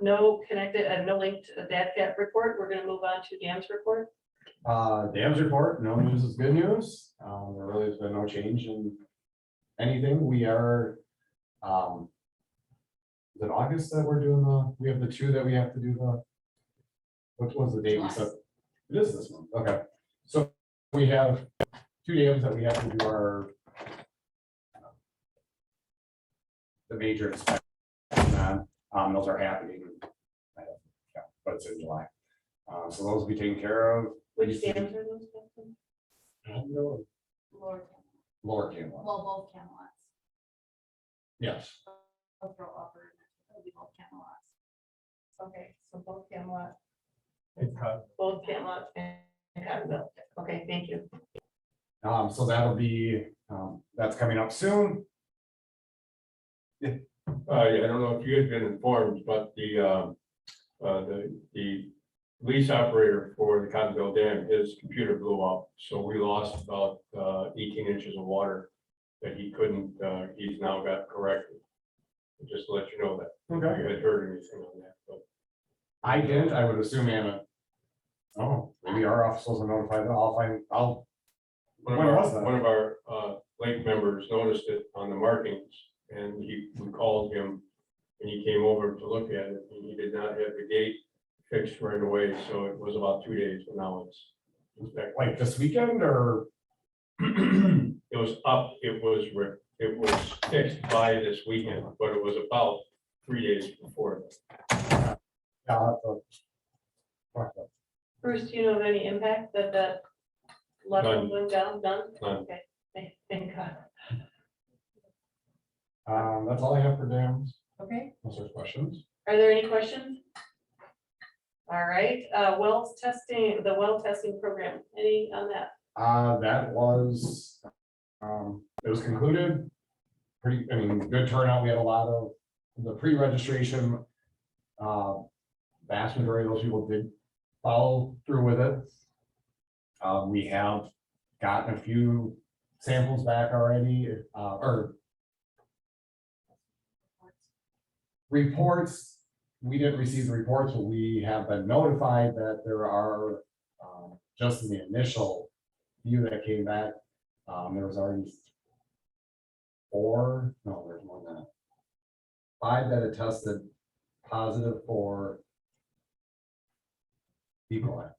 no connected, no link to the DATCAP report. We're gonna move on to Dan's report. Dan's report, no news is good news. There really has been no change in anything. We are, is it August that we're doing we have the 2 that we have to do what was the date we said? It is this month, okay. So we have 2 dams that we have to do our the major inspection on. Those are happening. Yeah, but it's in July. So those will be taken care of. Which dams are those? No, Lower, Lower Camelot. well, both Camelots. Yes. Both row upper, it'll be both Camelots. Okay, so both Camelot, And cut. both Camelot and Cottonville. Okay, thank you. So that'll be, that's coming up soon. Yeah, I don't know if you had been informed, but the lease operator for the Cottonville Dam, his computer blew up, so we lost about 18 inches of water that he couldn't, he's now got corrected. Just to let you know that, if Okay. you had heard anything on that, but I didn't, I would assume Anna. Oh, maybe our office wasn't notified, I'll, one when was that? of our lake members noticed it on the markings, and we called him, and he came over to look at it, and he did not have the gate fixed right away, so it was about 2 days, but now it's back. Like this weekend or? It was up, it was fixed by this weekend, but it was about 3 days before. Yeah, I'll have to talk about Bruce, do you know of any impact that level None. went down? None? None. Okay, thank God. That's all I have for dams, Okay, unless there's questions. are there any questions? All right, wells testing, the well testing program, any on that? That was, it was concluded. Pretty, I mean, good turnout. We had a lot of the pre-registration. Vast majority of those people did follow through with it. We have gotten a few samples back already, or reports. We didn't receive the reports, but we have been notified that there are, just in the initial few that came back, there was already 4, no, there's more than that. 5 that had tested positive for E. coli.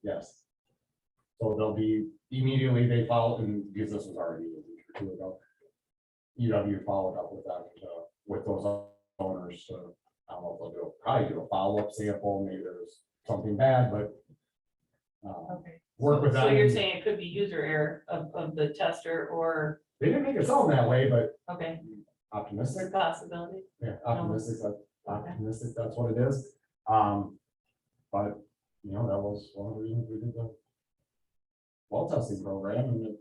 Yes. So they'll be, immediately they follow, and because this was already a week or 2 ago, UW followed up with that, with those owners, I don't know if they'll probably do a follow-up sample, maybe there's something bad, but Okay. work with So them. you're saying it could be user error of the tester or, They didn't make it sound that way, but okay, optimistic, possibility. yeah, optimistic, that's what it is. But, you know, that was one of the reasons we did the well testing program, and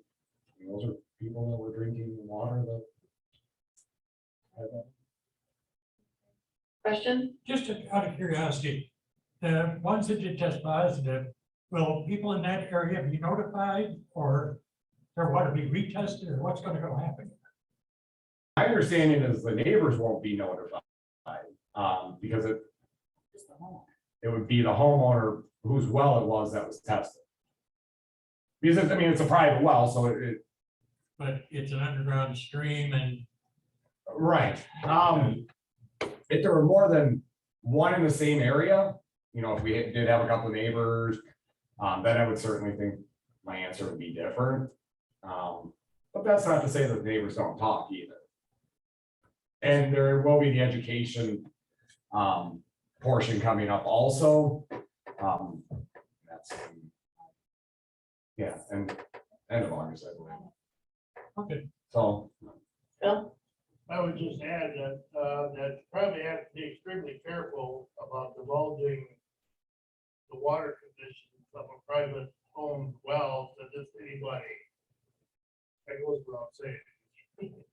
those are people that were drinking water that had that. Question? Just out of curiosity, the ones that did test positive, will people in that area be notified or their water be retested or what's gonna go happen? My understanding is the neighbors won't be notified, because it would be the homeowner whose well it was that was tested. Because I mean, it's a private well, so it, But it's an underground stream and right. If there were more than one in the same area, you know, if we did have a couple of neighbors, then I would certainly think my answer would be different. But that's not to say that the neighbors don't talk either. And there will be the education portion coming up also. That's, yeah, and end of August, I believe. okay. So, Bill? I would just add that, that probably have to be extremely careful about divulging the water conditions of a private owned well to just anybody. That goes without saying.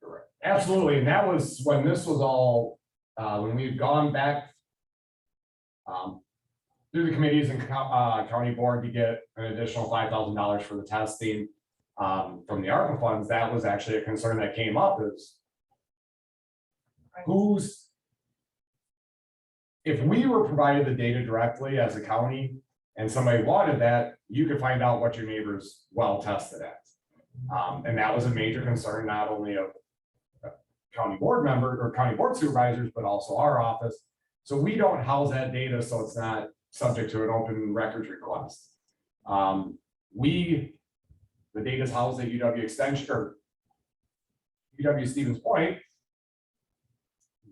Correct. absolutely, and that was when this was all, when we've gone back through the committees and county board to get an additional $5,000 for the testing from the ARPA funds. That was actually a concern that came up is if we were provided the data directly as a county and somebody wanted that, you could find out what your neighbor's well tested at. And that was a major concern, not only of county board members or county board supervisors, but also our office. So we don't house that data, so it's not subject to an open records request. The data is housed at UW Extension or UW Stevens Point.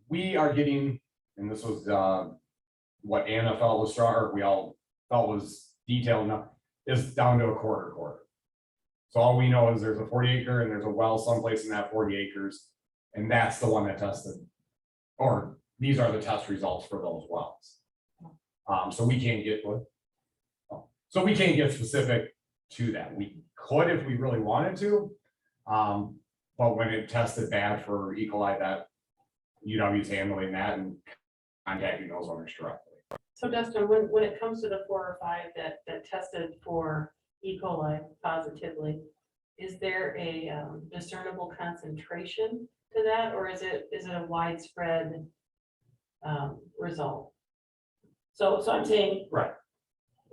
We are getting, and this was what Anna felt was strong, or we all felt was detailed enough, is down to a quarter. So all we know is there's a 40 acre and there's a well someplace in that 40 acres, and that's the one that tested, or these are the test results for those wells. So we can't get so we can't get specific to that. We could if we really wanted to. But when it tested bad for E. coli, that UW's handling that and contacting those owners directly. So Dustin, when it comes to the 4 or 5 that tested for E. coli positively, is there a discernible concentration to that, or is it a widespread result? So I'm saying. Right.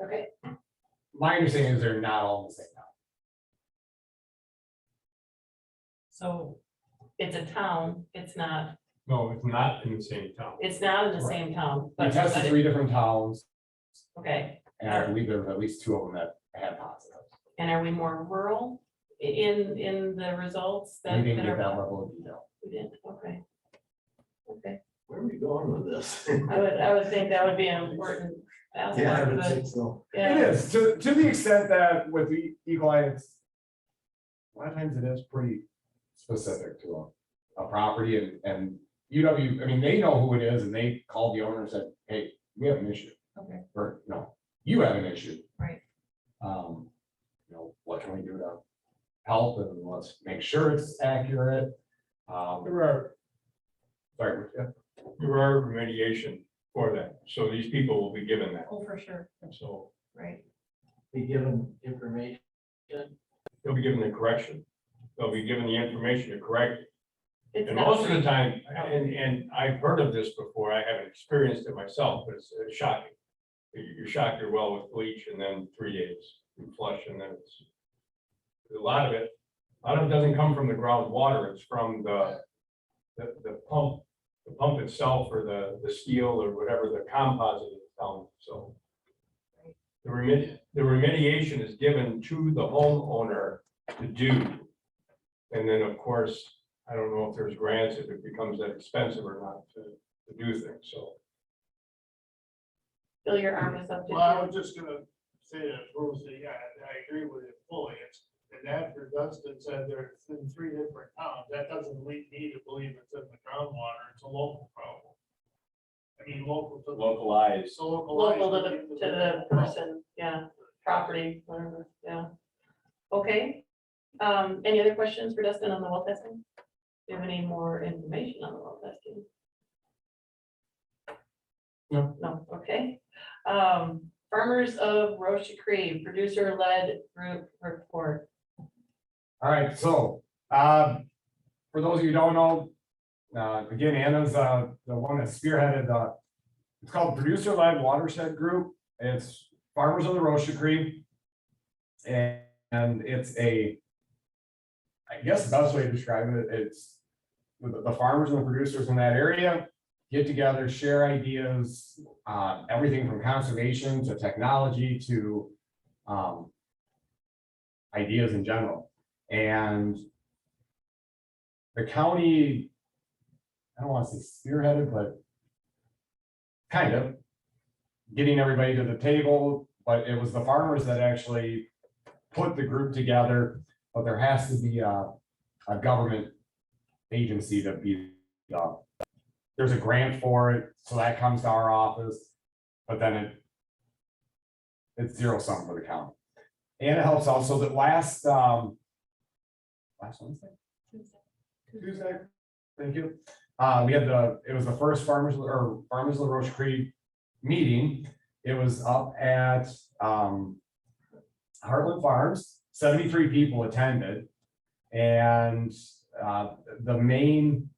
Okay, My understanding is they're not all in the same town. so it's a town, it's not, No, it's not in the same town. it's not in the Right. same town. We but- tested 3 different towns, Okay, and I believe there were at least 2 of them that had positive. and are we more rural in the results We that didn't that get that are? level of detail. We didn't, okay. Okay, Where are we going with this? I would think that would be an important aspect, but, so. It yeah, is, to the extent that with the E. coli, it's, a lot of times it is pretty specific to a property and UW, I mean, they know who it is and they called the owner and said, hey, we have an issue. okay, Or, no, you have an issue. right. What can we do to help and let's make sure it's accurate. There are, Sorry, yeah. there are remediation for that, so these people will be given that, Oh, for sure, so right. Be given information. they'll be given the correction. They'll be given the information to correct it. It's And not most of the free. time, and I've heard of this before, I haven't experienced it myself, but it's shocking. You shock your well with bleach and then 3 days you flush and then it's, a lot of it doesn't come from the groundwater, it's from the pump itself or the steel or whatever the composite is found, so. The remediation is given to the homeowner to do. And then, of course, I don't know if there's grants, if it becomes that expensive or not to do things, so. Bill, your arm is up. Did Well, I you- was just gonna say that, Rose, that, yeah, I agree with it fully. It's, and after Dustin said there's in 3 different towns, that doesn't lead me to believe it's in the groundwater. It's a local problem. I mean, local to. Localized. So localized. Local to the person, yeah, property, whatever, yeah. Okay, any other questions for Dustin on the well testing? Do you have any more information on the well testing? No. No, okay. Farmers of Roche Cree, producer-led group report. All right, so, for those of you who don't know, again, Anna's, the one that spearheaded, it's called Producer-Led Watershed Group. It's Farmers of the Roche Cree. And it's I guess the best way to describe it, it's the farmers and the producers in that area get together, share ideas, everything from conservation to technology to, ideas in general. And the county, I don't want to say spearheaded, but kind of getting everybody to the table, but it was the farmers that actually put the group together. But there has to be a government agency to be, there's a grant for it, so that comes to our office, but then it's zero sum for the county. And it helps also that last Wednesday? Tuesday, thank you. We had it was the first Farmers of the Roche Cree meeting. It was up at Heartland Farms, 73 people attended. And the main,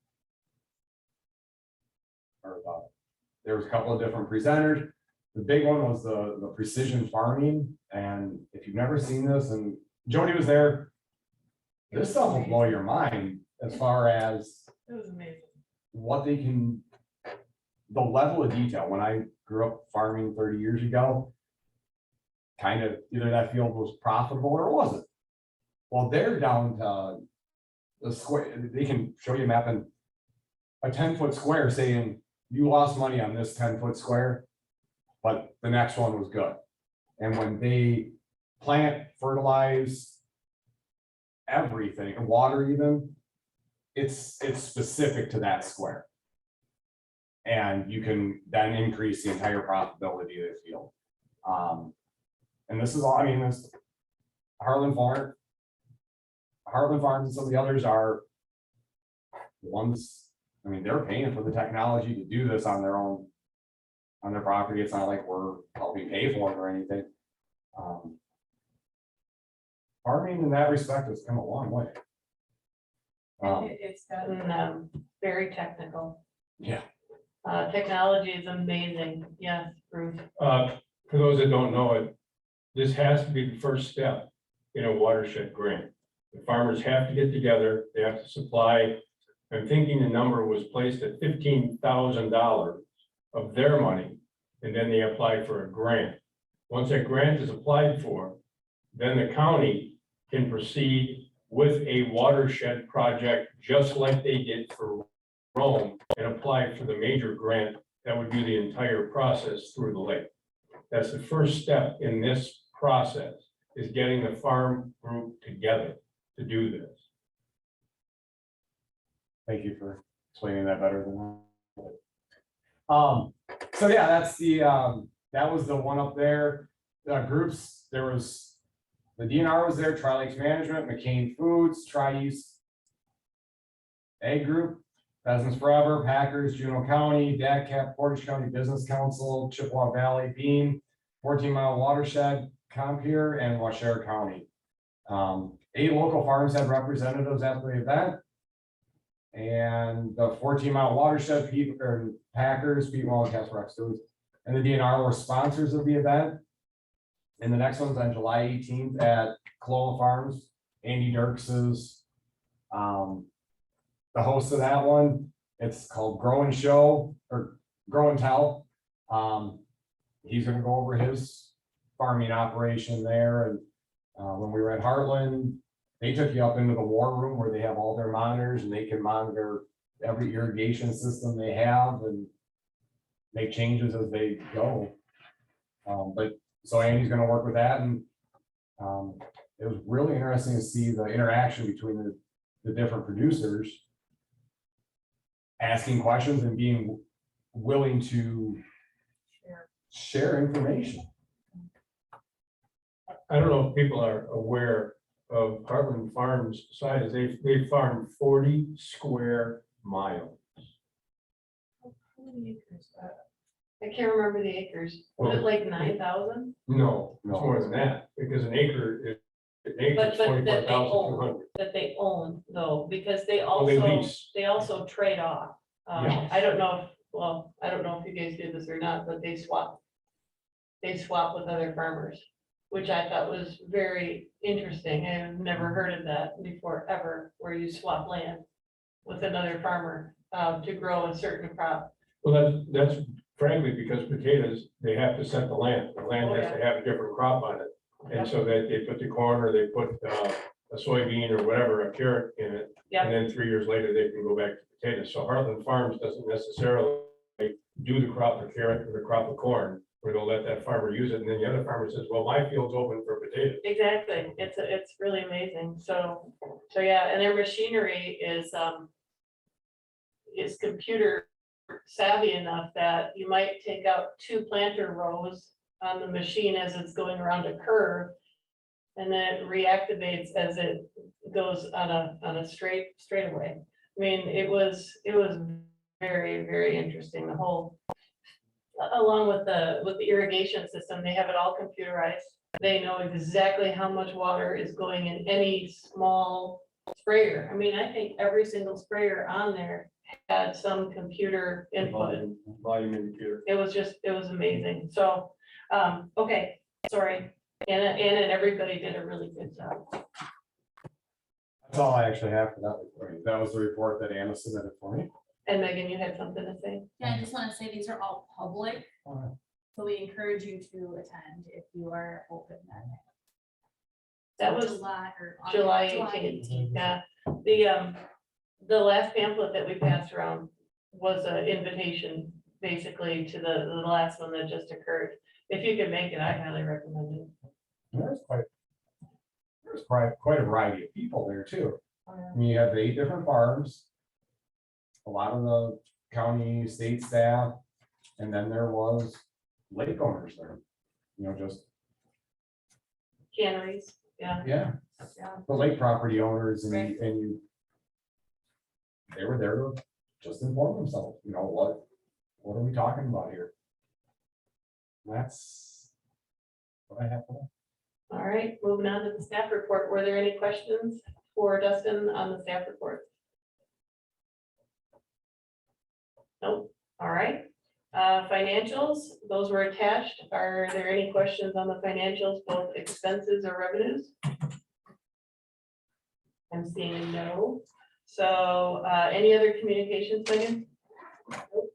there was a couple of different presenters. The big one was the precision farming. And if you've never seen this, and Jody was there, this stuff will blow your mind as far as It was amazing. what they can, the level of detail. When I grew up farming 30 years ago, kind of either that field was profitable or it wasn't. Well, they're down to the square, they can show you a map and a 10-foot square saying you lost money on this 10-foot square, but the next one was good. And when they plant, fertilize, everything, and water even, it's specific to that square. And you can then increase the entire profitability of the field. And this is all, I mean, this Heartland Farms and some of the others are the ones, I mean, they're paying for the technology to do this on their own, on their property. It's not like we're helping pay for it or anything. Farming in that respect has come a long way. It's gotten very technical. Yeah. Technology is amazing. Yes, Bruce. For those that don't know it, this has to be the first step in a watershed grant. The farmers have to get together, they have to supply, I'm thinking the number was placed at $15,000 of their money, and then they apply for a grant. Once that grant is applied for, then the county can proceed with a watershed project, just like they did for Rome, and apply for the major grant that would do the entire process through the lake. That's the first step in this process, is getting the farm group together to do this. Thank you for explaining that better than I. So yeah, that's the, that was the one up there. Groups, there was, the DNR was there, Tri Lakes Management, McCain Foods, Tri-East Ag Group, Pheasants Forever, Packers, Juneau County, DACAP, Portage County Business Council, Chippewa Valley, Bean, 14 Mile Watershed, Compier, and Washera County. 8 local farms had representatives at the event. And the 14 Mile Watershed, Packers, Pete Wall, and Casper Rex Foods, and the DNR were sponsors of the event. And the next one's on July 18th at Cologne Farms. Andy Dirks's the host of that one. It's called Grow and Show, or Grow and Tell. He's gonna go over his farming operation there. And when we were at Heartland, they took you up into the war room where they have all their monitors, and they can monitor every irrigation system they have and make changes as they go. But so Andy's gonna work with that, and it was really interesting to see the interaction between the different producers, asking questions and being willing to share information. I don't know if people are aware of Heartland Farms size. They farm 40 square miles. How many acres? I can't remember the acres. Was it like 9,000? No, it's more than that, because an acre is But that they 24,200. own, that they own though, because they Oh, they also, lease. they also trade off. Yes. I don't know, I don't know if you guys do this or not, but they swap. They swap with other farmers, which I thought was very interesting. I've never heard of that before ever, where you swap land with another farmer to grow a certain crop. Well, that's frankly because potatoes, they have to set the land. The land Oh, has to have a different crop on it. And so that they put the corn, or they put a soybean or whatever, a carrot in it. Yep. And then 3 years later, they can go back to potatoes. So Heartland Farms doesn't necessarily do the crop of carrot or the crop of corn, where they'll let that farmer use it. And then the other farmer says, well, my field's open for potatoes. Exactly. It's really amazing. So yeah, and their machinery is computer savvy enough that you might take out 2 planter rows on the machine as it's going around a curve. And then it reactivates as it goes on a straightaway. I mean, it was very, very interesting. The whole, along with the irrigation system, they have it all computerized. They know exactly how much water is going in any small sprayer. I mean, I think every single sprayer on there had some computer input. Volume indicator. It was amazing. So, okay, sorry. Anna and everybody did a really good job. That's all I actually have for that report. That was the report that Anna submitted for me. And Megan, you had something to say? Yeah, I just want to say these are all public, Alright. so we encourage you to attend if you are open that day. That was July 18th. Yeah, the last pamphlet that we passed around was an invitation, basically, to the last one that just occurred. If you can make it, I highly recommend it. There's quite a variety of people there too. Oh, yeah. I mean, you have the 8 different farms. A lot of the county, state staff, and then there was lake owners there. You know, just, Canneries, yeah. yeah, Yeah. the lake property owners and Right. and you. They were there to just inform themselves, you know, what are we talking about here? That's what I have for that. All right, moving on to the staff report. Were there any questions for Dustin on the staff report? Nope. All right. Financials, those were attached. Are there any questions on the financials, both expenses or revenues? I'm seeing no. So any other communications, Megan? Nope.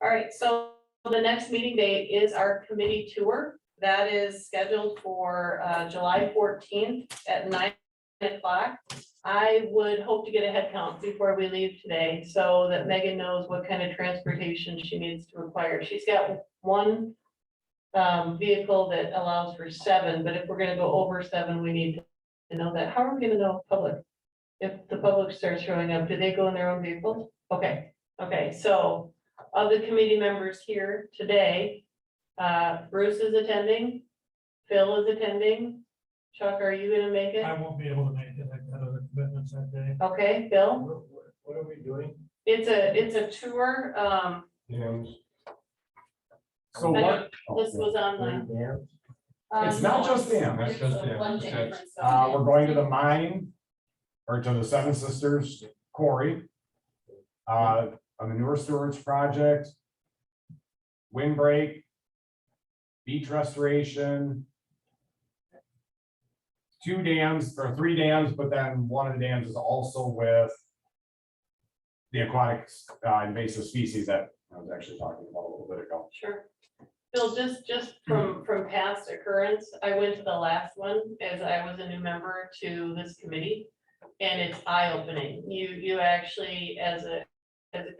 All right, so the next meeting date is our committee tour. That is scheduled for July 14th at 9 o'clock. I would hope to get a head count before we leave today so that Megan knows what kind of transportation she needs to acquire. She's got one vehicle that allows for 7, but if we're gonna go over 7, we need to know that. How are we gonna know public? If the public starts showing up, do they go in their own vehicles? Okay, so of the committee members here today, Bruce is attending, Phil is attending. Chuck, are you gonna make it? I won't be able to make it. I've got other commitments that day. Okay, Bill, What are we doing? it's a tour, Yeah. So I what? this was on the. Dams? It's not just them. That's just It's a them. bunch of That's- different stuff. We're going to the mine, or to the Seven Sisters Quarry. A manure storage project. Windbreak. Beach restoration. 2 dams, or 3 dams, but then one of the dams is also with the aquatic invasive species that I was actually talking about a little bit ago. Sure. Bill, just from past occurrence, I went to the last one as I was a new member to this committee. And it's eye-opening. You actually, as a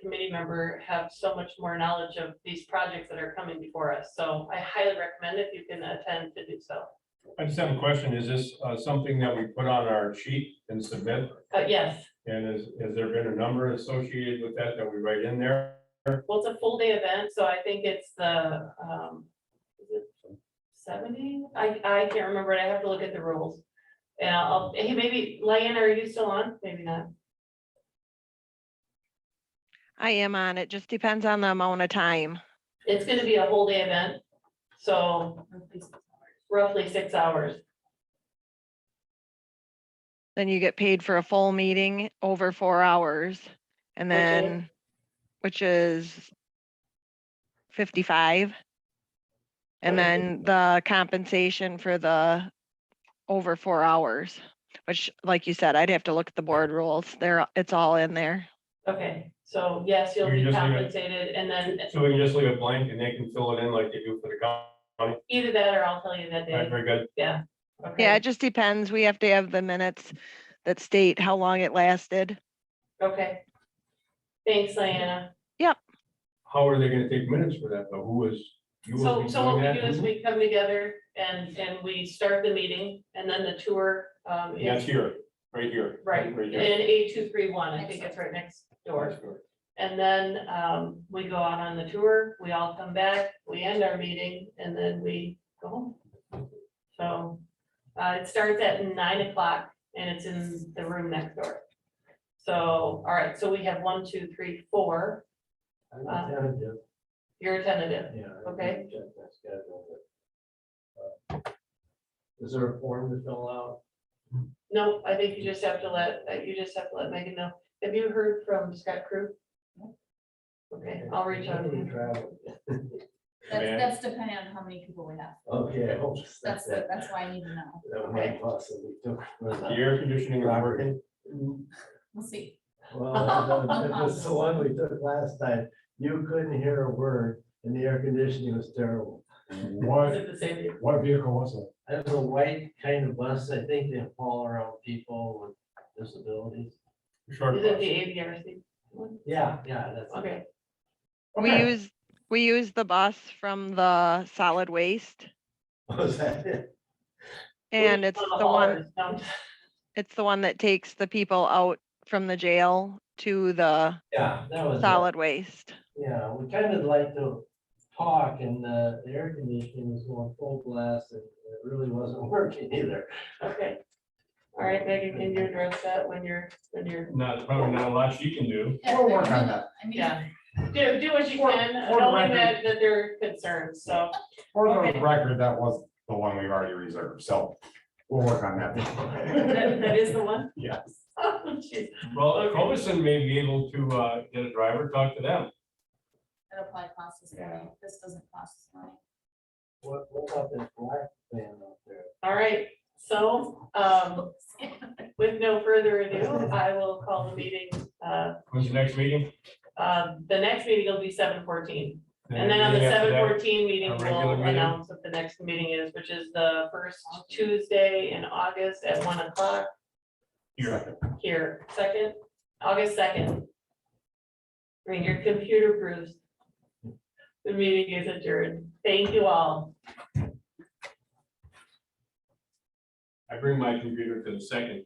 committee member, have so much more knowledge of these projects that are coming before us. So I highly recommend if you can attend to do so. I just have a question. Is this something that we put on our sheet and submit? Yes, And has there been a number associated with that we write in there? well, it's a full day event, so I think it's the, is it 70? I can't remember. I have to look at the rules. And hey, maybe, Lyanna, are you still on? Maybe not. I am on. It just depends on the amount of time. It's gonna be a whole day event, so roughly 6 hours. Then you get paid for a full meeting over 4 hours. And Which is? then, which is 55. And then the compensation for the over 4 hours, which, like you said, I'd have to look at the board rules. It's all in there. Okay, so yes, you'll You be just leave it- compensated, and then So we can just leave it blank and they can fill it in like they do for the county? either that or I'll tell you that All right, day. very good. Yeah. Okay. Yeah, it just depends. We have to have the minutes that state how long it lasted. Okay. Thanks, Lyanna. How are they gonna take minutes for that though? Who is? you will be So what doing we that? do is we come together and we start the meeting, and then the tour. That's is here, right here. Right, in Right here. A231, I think it's right next door. That's good. And then we go out on the tour, we all come back, we end our meeting, and then we go home. So it starts at 9 o'clock and it's in the room next door. So, all right, so we have 1, 2, 3, 4. I'm tentative, You're tentative. yeah. I Okay. can check my schedule, but, is there a form to fill out? No, I think you just have to let Megan know. Have you heard from Scott Crew? Okay, I'll reach out to We him. travel. That's depending on how many people we have. Okay, I hope That's why I need to know. That was my bus that we took. The air conditioning is working. We'll see. Well, it was the one we took last time. You couldn't hear a word and the air conditioning was terrible. Is What, it the same year? what vehicle was it? It was a white kind of bus. I think they haul around people with disabilities. Short Is it bus. the AVRC one? Yeah, that's. Okay, We use the bus from the solid waste, Was that it? and it's the one, haulers, no. it's the one that takes the people out from the jail to the Yeah, that was. it. solid waste. Yeah, we kind of like to talk and the air conditioning was going full blast and it really wasn't working either. Okay. All right, Megan, can you address that when you're, Not, probably not a lot she can do. Yeah, We'll work I on mean, that. I mean, yeah, do what you can, For the knowing record. that they're concerned, so. For the Okay. record, that was the one we've already reserved, so we'll work on that. That is the one? Yes. Oh, jeez. Well, Okay. Coviston may be able to get a driver, talk to them. it'll probably cost us money. This doesn't cost us money. What about this black van out there? All right, so, with no further ado, I will call the meeting, When's the next meeting? the next meeting will be 7:14. And then on the Meeting after that? 7:14 meeting, a regular we'll meeting? announce what the next meeting is, which is the first Tuesday in August at 1 o'clock Here. here, August 2nd. Bring your computer proofs. The meeting is adjourned. Thank you all. I bring my computer to the second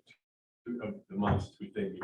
of the month, 2 things.